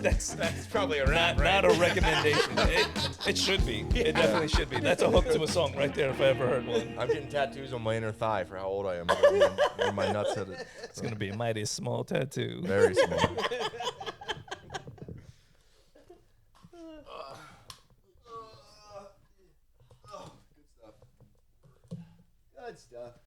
That's probably a rap, not right? a recommendation. It should be. It definitely should be. That's a hook to a song right there if I ever heard one. I'm getting tattoos on my inner thigh for how old I am. Where my nuts hit it. It's gonna be a mighty small tattoo. Very small.